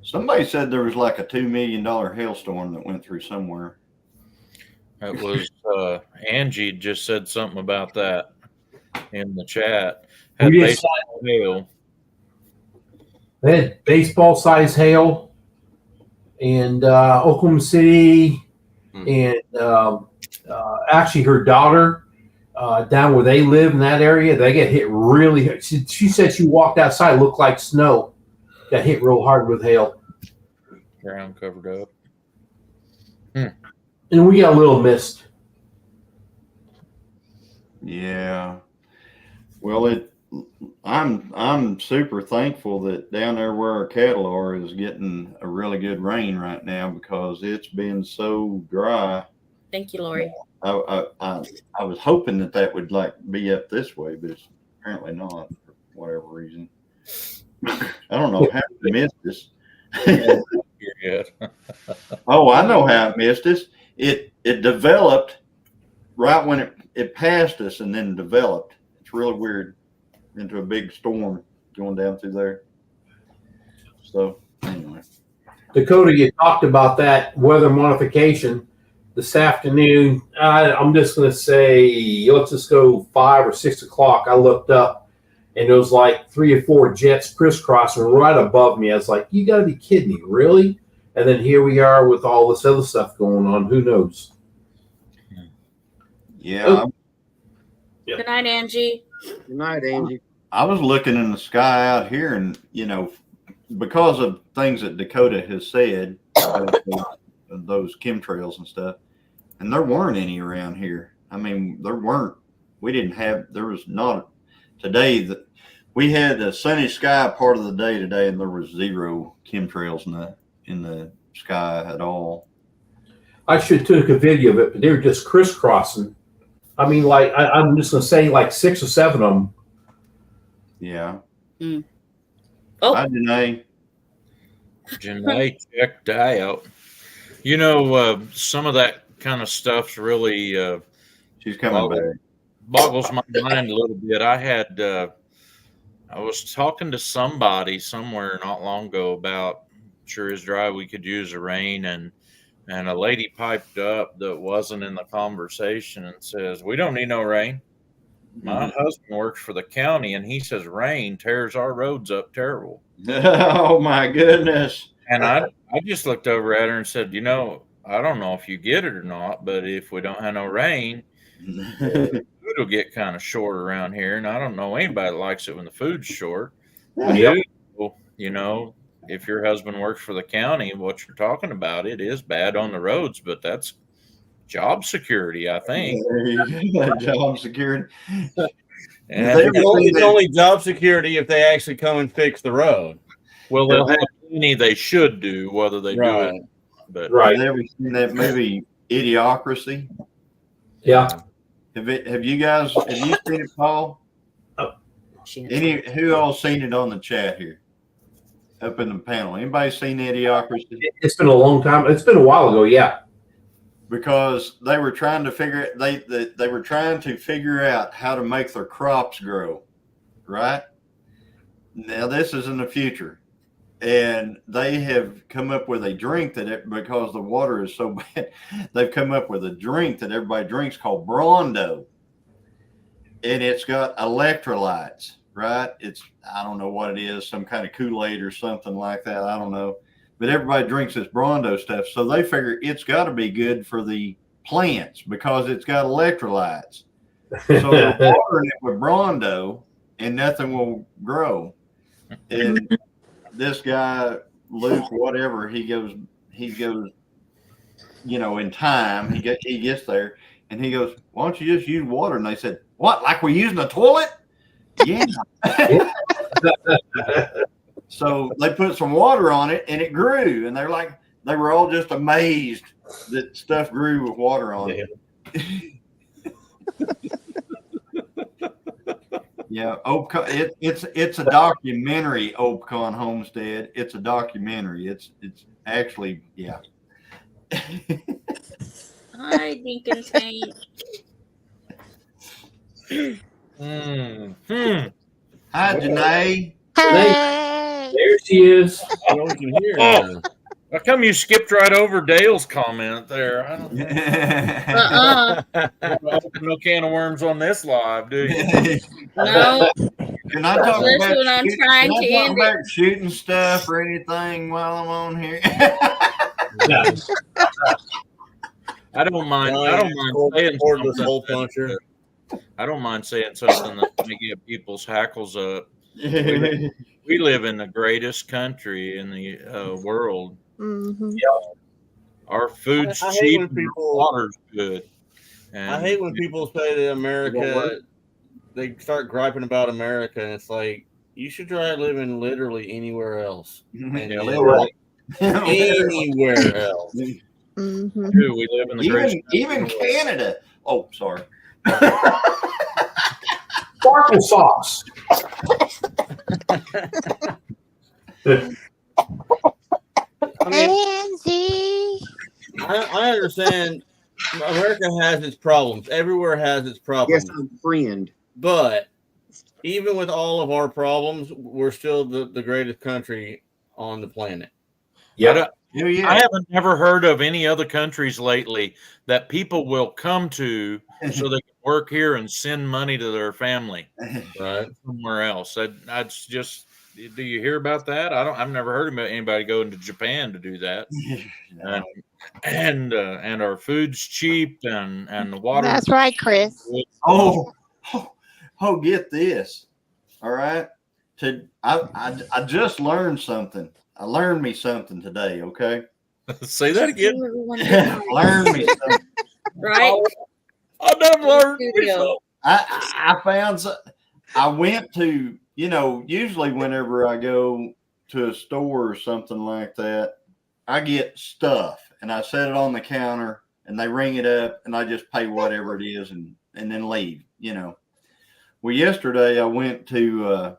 Speaker 2: Somebody said there was like a $2 million hailstorm that went through somewhere.
Speaker 4: It was Angie just said something about that in the chat. Had baseball hail.
Speaker 5: They had baseball size hail in Oklahoma City, and actually her daughter down where they live in that area, they get hit really hard. She said she walked outside, looked like snow. Got hit real hard with hail.
Speaker 4: Ground covered up.
Speaker 5: And we got a little mist.
Speaker 2: Yeah. Well, I'm super thankful that down there where our cattle are is getting a really good rain right now because it's been so dry.
Speaker 3: Thank you, Lori.
Speaker 2: I was hoping that would like be up this way, but it's apparently not for whatever reason. I don't know how it missed us. Oh, I know how it missed us. It developed right when it passed us and then developed. It's really weird into a big storm going down through there. So anyway.
Speaker 5: Dakota, you talked about that weather modification this afternoon. I'm just going to say, let's just go 5 or 6 o'clock. I looked up and there was like 3 or 4 jets crisscrossing right above me. I was like, you got to be kidding me, really? And then here we are with all this other stuff going on. Who knows?
Speaker 2: Yeah.
Speaker 5: Oh.
Speaker 3: Good night, Angie.
Speaker 1: Good night, Angie.
Speaker 2: I was looking in the sky out here and, because of things that Dakota has said, those chemtrails and stuff, and there weren't any around here. I mean, there was not today that we had a sunny sky part of the day today, and there was 0 chemtrails in the sky at all.
Speaker 5: I should have took a video of it, but they were just crisscrossing. I mean, like, I'm just going to say like 6 or 7 of them.
Speaker 2: Yeah.
Speaker 3: Oh.
Speaker 2: Hi, Janae.
Speaker 4: Janae checked out. Some of that kind of stuff's really
Speaker 2: She's coming back.
Speaker 4: Boggles my mind a little bit. I was talking to somebody somewhere not long ago about sure as dry we could use the rain, and And a lady piped up that wasn't in the conversation and says, "We don't need no rain. My husband works for the county, and he says rain tears our roads up terrible."
Speaker 2: Oh my goodness.
Speaker 4: And I just looked over at her and said, I don't know if you get it or not, but if we don't have no rain, food will get kind of short around here. And I don't know anybody that likes it when the food's short.
Speaker 5: Yep.
Speaker 4: If your husband works for the county, what you're talking about, it is bad on the roads, but that's job security, I think.
Speaker 2: Job security.
Speaker 4: And
Speaker 7: It's only job security if they actually come and fix the road.
Speaker 4: well, they'll have any they should do, whether they do it. But
Speaker 5: Right.
Speaker 2: Have you ever seen that movie Idiocracy?
Speaker 5: Yeah.
Speaker 2: Have you seen it, Paul? Who all seen it on the chat here? Up in the panel. Anybody seen Idiocracy?
Speaker 5: It's been a long time. It's been a while ago. Yeah.
Speaker 2: Because they were trying to figure out how to make their crops grow, right? Now this is in the future, and they have come up with a drink because the water is so bad, they've come up with a drink that everybody drinks called Brondo, and it's got electrolytes, right? I don't know what it is, some kind of Kool-Aid or something like that. I don't know. But everybody drinks this Brondo stuff. So they figure it's got to be good for the plants because it's got electrolytes. So they're watering it with Brondo and nothing will grow. And this guy, Luke, whatever, he goes, in time, he gets there and he goes, "Why don't you just use water?" And they said, "What? Like we're using a toilet?" Yeah. So they put some water on it and it grew. And they were all just amazed that stuff grew with water on it. Yeah. It's a documentary, Opcon Homestead. It's a documentary. It's actually, yeah.
Speaker 3: Hi, Deacon Tank.
Speaker 2: Hi, Janae.
Speaker 6: Hey.
Speaker 5: There she is.
Speaker 7: You can hear her.
Speaker 4: how come you skipped right over Dale's comment there? I don't open no can of worms on this live, do you?
Speaker 3: No,
Speaker 2: Can I talk
Speaker 3: listen, I'm trying to end it.
Speaker 2: shooting stuff or anything while I'm on here?
Speaker 4: I don't mind saying something. I don't mind saying something that's going to get people's hackles up. We live in the greatest country in the world.
Speaker 6: Mm-hmm.
Speaker 4: Our food's
Speaker 7: I hate
Speaker 4: cheap
Speaker 7: when
Speaker 4: and
Speaker 7: people-
Speaker 4: our water's good. And
Speaker 7: I hate when people say that America, they start griping about America, and it's like, you should try living literally anywhere else.
Speaker 2: Yeah,
Speaker 7: Literally anywhere else.
Speaker 6: Mm-hmm.
Speaker 4: Dude, we live in the greatest
Speaker 2: even
Speaker 4: country in the world.
Speaker 2: Canada. Oh, sorry.
Speaker 5: Sparkle sauce.
Speaker 6: Angie.
Speaker 7: I understand America has its problems. Everywhere has its problems.
Speaker 1: Yes, I'm friend.
Speaker 7: But even with all of our problems, we're still the greatest country on the planet.
Speaker 5: Yeah.
Speaker 4: I haven't never heard of any other countries lately that people will come to so they can work here and send money to their family
Speaker 7: Right.
Speaker 4: somewhere else. That's just. Do you hear about that? I've never heard about anybody going to Japan to do that.
Speaker 2: No.
Speaker 4: And our food's cheap and the water.
Speaker 6: That's right, Chris.
Speaker 2: Oh, get this. All right. I just learned something. I learned me something today, okay?
Speaker 4: Say that again.
Speaker 2: Learned me something.
Speaker 3: Right?
Speaker 4: I never learned.
Speaker 3: Studio.
Speaker 2: I found I went to, usually whenever I go to a store or something like that, I get stuff and I set it on the counter and they ring it up and I just pay whatever it is and then leave, Well, yesterday I went to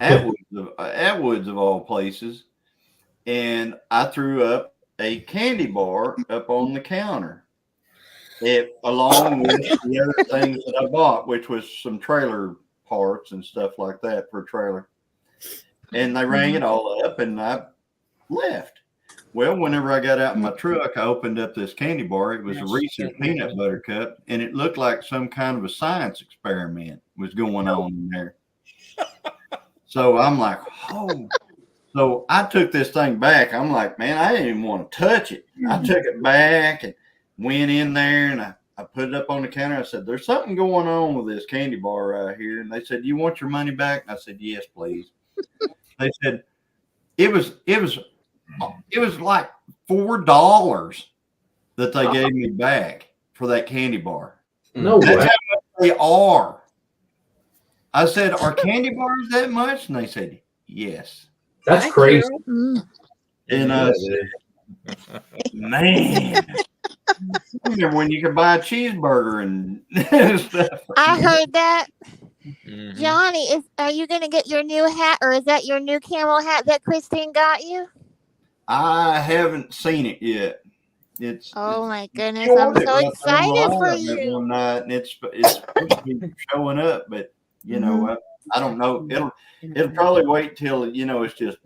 Speaker 2: Atwoods of all places, and I threw up a candy bar up on the counter, along with the other things that I bought, which was some trailer parts and stuff like that for a trailer. And they rang it all up, and I left. Well, whenever I got out in my truck, I opened up this candy bar. It was a Reese's peanut butter cup, and it looked like some kind of a science experiment was going on in there. So I'm like, oh. So I took this thing back. I'm like, man, I didn't even want to touch it. I took it back and went in there, and I put it up on the counter. I said, there's something going on with this candy bar right here. And they said, you want your money back? And I said, yes, please. They said, it was like $4 that they gave me back for that candy bar.
Speaker 5: No
Speaker 2: That's
Speaker 5: way.
Speaker 2: how much they are. I said, are candy bars that much? And they said, yes.
Speaker 5: That's crazy.
Speaker 6: Mm.
Speaker 2: And man, remember when you could buy a cheeseburger and stuff?
Speaker 6: I heard that.
Speaker 4: Mhm.
Speaker 6: Johnny, are you going to get your new hat, or is that your new camel hat that Christine got you?
Speaker 2: I haven't seen it yet.
Speaker 6: Oh my goodness,
Speaker 2: She
Speaker 6: I'm
Speaker 2: ordered
Speaker 6: so
Speaker 2: it
Speaker 6: excited for
Speaker 2: online
Speaker 6: you.
Speaker 2: one night, and it's supposed to be showing up, but you know, I don't know. It'll probably wait till it's just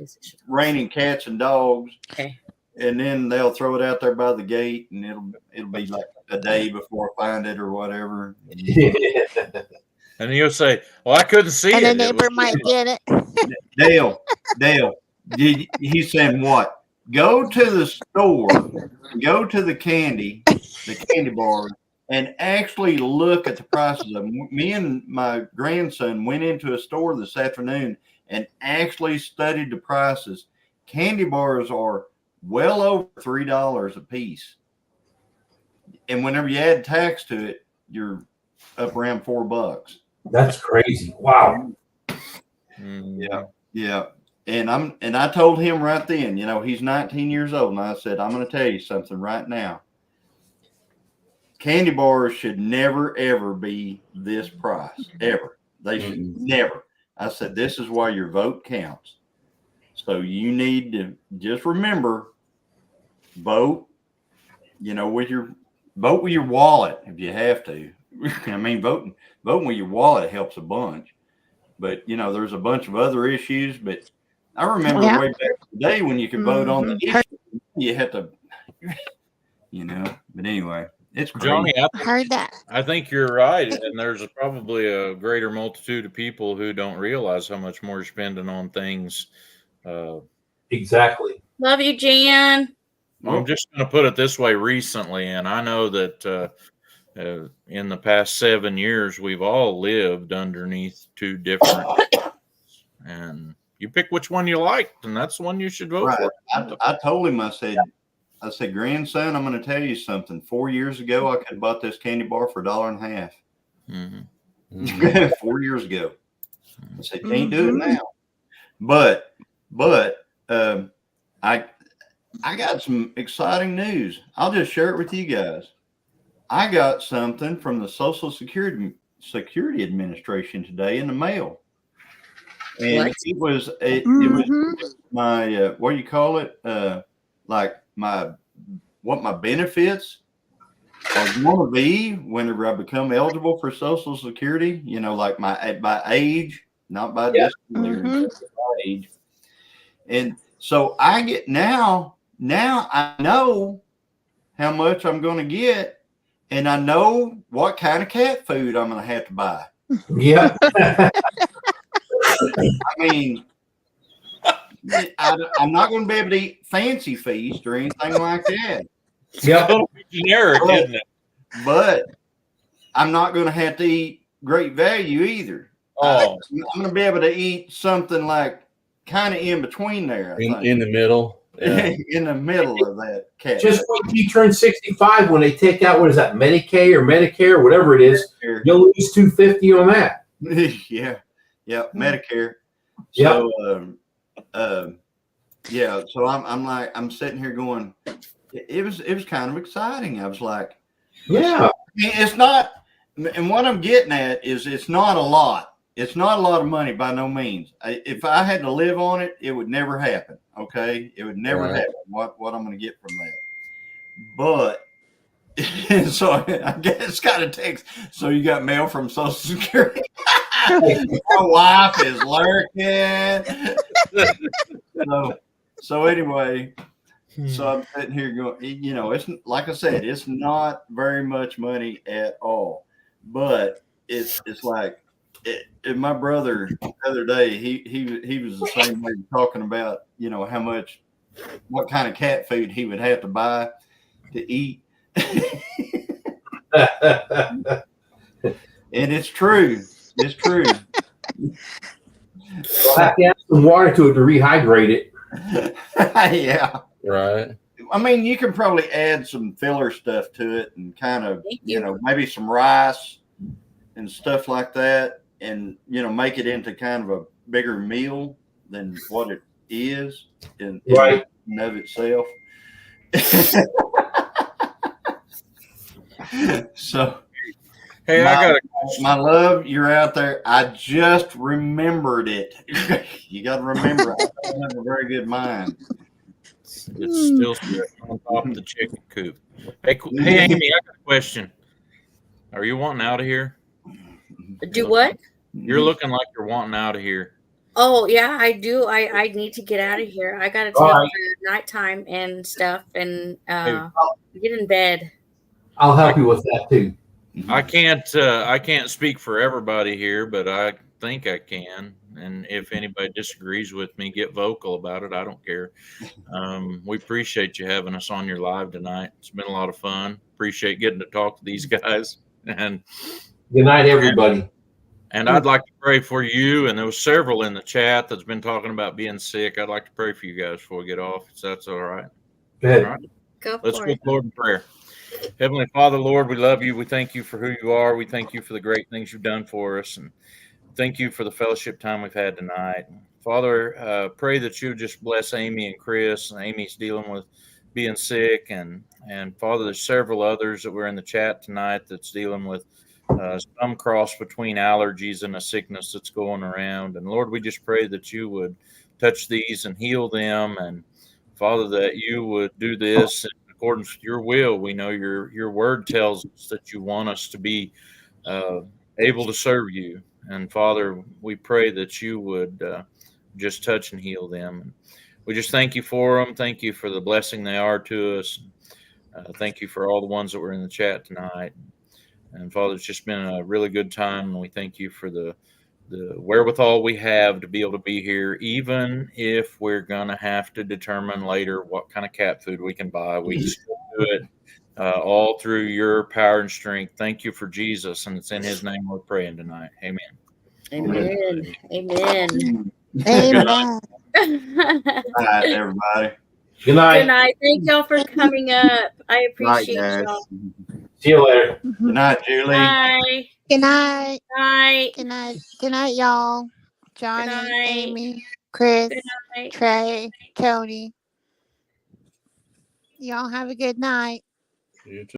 Speaker 2: raining cats and dogs,
Speaker 3: Okay.
Speaker 2: and then they'll throw it out there by the gate, and it'll be like a day before I find it or whatever.
Speaker 4: And you'll say, well, I couldn't see
Speaker 6: And
Speaker 4: it.
Speaker 6: the
Speaker 4: It
Speaker 6: neighbor
Speaker 4: was-
Speaker 6: might get it.
Speaker 2: Dale, he's saying what? Go to the store, go to the candy bar, and actually look at the prices of them. Me and my grandson went into a store this afternoon and actually studied the prices. Candy bars are well over $3 a piece. And whenever you add tax to it, you're up around $4.
Speaker 5: That's crazy. Wow.
Speaker 4: Mhm.
Speaker 2: Yeah. And I told him right then, he's 19 years old. And I said, I'm going to tell you something right now. Candy bars should never, ever be this price, ever. They should never. I said, this is why your vote counts. So you need to just remember, vote, with your wallet if you have to. I mean, voting with your wallet helps a bunch. But, there's a bunch of other issues. But I remember way back in the day when you could vote on the issue. You had to, but anyway. It's crazy.
Speaker 4: Johnny,
Speaker 6: Heard that.
Speaker 4: I think you're right. And there's probably a greater multitude of people who don't realize how much more you're spending on things.
Speaker 5: Exactly.
Speaker 3: Love you, Jan.
Speaker 4: I'm just going to put it this way recently. And I know that in the past 7 years, we've all lived underneath two different. And you pick which one you liked, and that's the one you should vote for.
Speaker 2: I told him, I said, grandson, I'm going to tell you something. 4 years ago, I could have bought this candy bar for $1.50.
Speaker 4: Mm-hmm.
Speaker 2: 4 years ago. I said, can't do it now. But I got some exciting news. I'll just share it with you guys. I got something from the Social Security Administration today in the mail. And
Speaker 3: What?
Speaker 2: it was my what do you call it? Like what my benefits are going to be whenever I become eligible for Social Security. Like by age, not by disability, but by age. And so I get now I know how much I'm going to get, and I know what kind of cat food I'm going to have to buy.
Speaker 5: Yeah.
Speaker 2: I mean, I'm not going to be able to eat Fancy Feast or anything like that.
Speaker 5: Yep.
Speaker 4: Generic, isn't it?
Speaker 2: But I'm not going to have to eat Great Value either.
Speaker 4: Oh,
Speaker 2: I'm going to be able to eat something like kind of in between there. I think.
Speaker 7: In the middle. Yeah.
Speaker 2: In the middle of that cat.
Speaker 5: Just wait till you turn 65 when they take out, what is that, Medicaid or Medicare, whatever it is. You'll lose $250 on that.
Speaker 2: Yeah, Medicare.
Speaker 5: Yep.
Speaker 2: So, so I'm sitting here going, it was kind of exciting. I was like,
Speaker 5: Yeah.
Speaker 2: I mean, it's not, and what I'm getting at is it's not a lot. It's not a lot of money by no means. If I had to live on it, it would never happen. Okay, it would never happen. What I'm going to get from that, but so I guess got a text. So you got mail from Social Security. My wife is lurking. So anyway, So I'm sitting here going, it's like I said, it's not very much money at all, but it's like and my brother the other day, he was the same way talking about, what kind of cat food he would have to buy to eat. And it's true. It's true.
Speaker 5: We'll have to add some water to it to rehydrate it.
Speaker 2: Yeah.
Speaker 7: Right.
Speaker 2: I mean, you can probably add some filler stuff to it and kind of, maybe some rice and stuff like that, and, make it into kind of a bigger meal than what it is in and of itself. So,
Speaker 4: hey, I got
Speaker 2: my love, you're out there. I just remembered it. You got to remember, I don't have a very good mind.
Speaker 4: It's still on top of the chicken coop. Hey, Amy, I got a question. Are you wanting out of here?
Speaker 3: Do what?
Speaker 4: You're looking like you're wanting out of here.
Speaker 3: Oh yeah, I do. I need to get out of here. I got to take for nighttime and stuff, and get in bed.
Speaker 5: I'll help you with that too.
Speaker 4: I can't speak for everybody here, but I think I can. And if anybody disagrees with me, get vocal about it. I don't care. We appreciate you having us on your live tonight. It's been a lot of fun. Appreciate getting to talk to these guys. And
Speaker 5: good night, everybody.
Speaker 4: And I'd like to pray for you. And there was several in the chat that's been talking about being sick. I'd like to pray for you guys before we get off, if that's all right.
Speaker 5: Go ahead.
Speaker 4: All right. Let's go to Lord in prayer. Heavenly Father, Lord, we love you. We thank you for who you are. We thank you for the great things you've done for us. And thank you for the fellowship time we've had tonight. Father, pray that you just bless Amy and Chris. Amy's dealing with being sick. And Father, there's several others that were in the chat tonight that's dealing with some cross between allergies and a sickness that's going around. And Lord, we just pray that you would touch these and heal them. And Father, that you would do this in accordance with your will. We know your word tells us that you want us to be able to serve you. And Father, we pray that you would just touch and heal them. And we just thank you for them. Thank you for the blessing they are to us. Thank you for all the ones that were in the chat tonight. And Father, it's just been a really good time. And we thank you for the wherewithal we have to be able to be here, even if we're going to have to determine later what kind of cat food we can buy. We still do it all through your power and strength. Thank you for Jesus. And it's in his name we're praying tonight. Amen.
Speaker 3: Amen. Amen.
Speaker 6: Amen.
Speaker 2: Good night, everybody.
Speaker 5: Good night.
Speaker 3: Good night. Thank y'all for coming up. I appreciate y'all.
Speaker 5: See you later.
Speaker 2: Good night, Julie.
Speaker 3: Bye.
Speaker 6: Good night.
Speaker 3: Night.
Speaker 6: Good night. Good night, y'all. Johnny,
Speaker 3: night.
Speaker 6: Amy, Chris,
Speaker 3: Good night.
Speaker 6: Trey, Tony. Y'all have a good night.
Speaker 7: You too.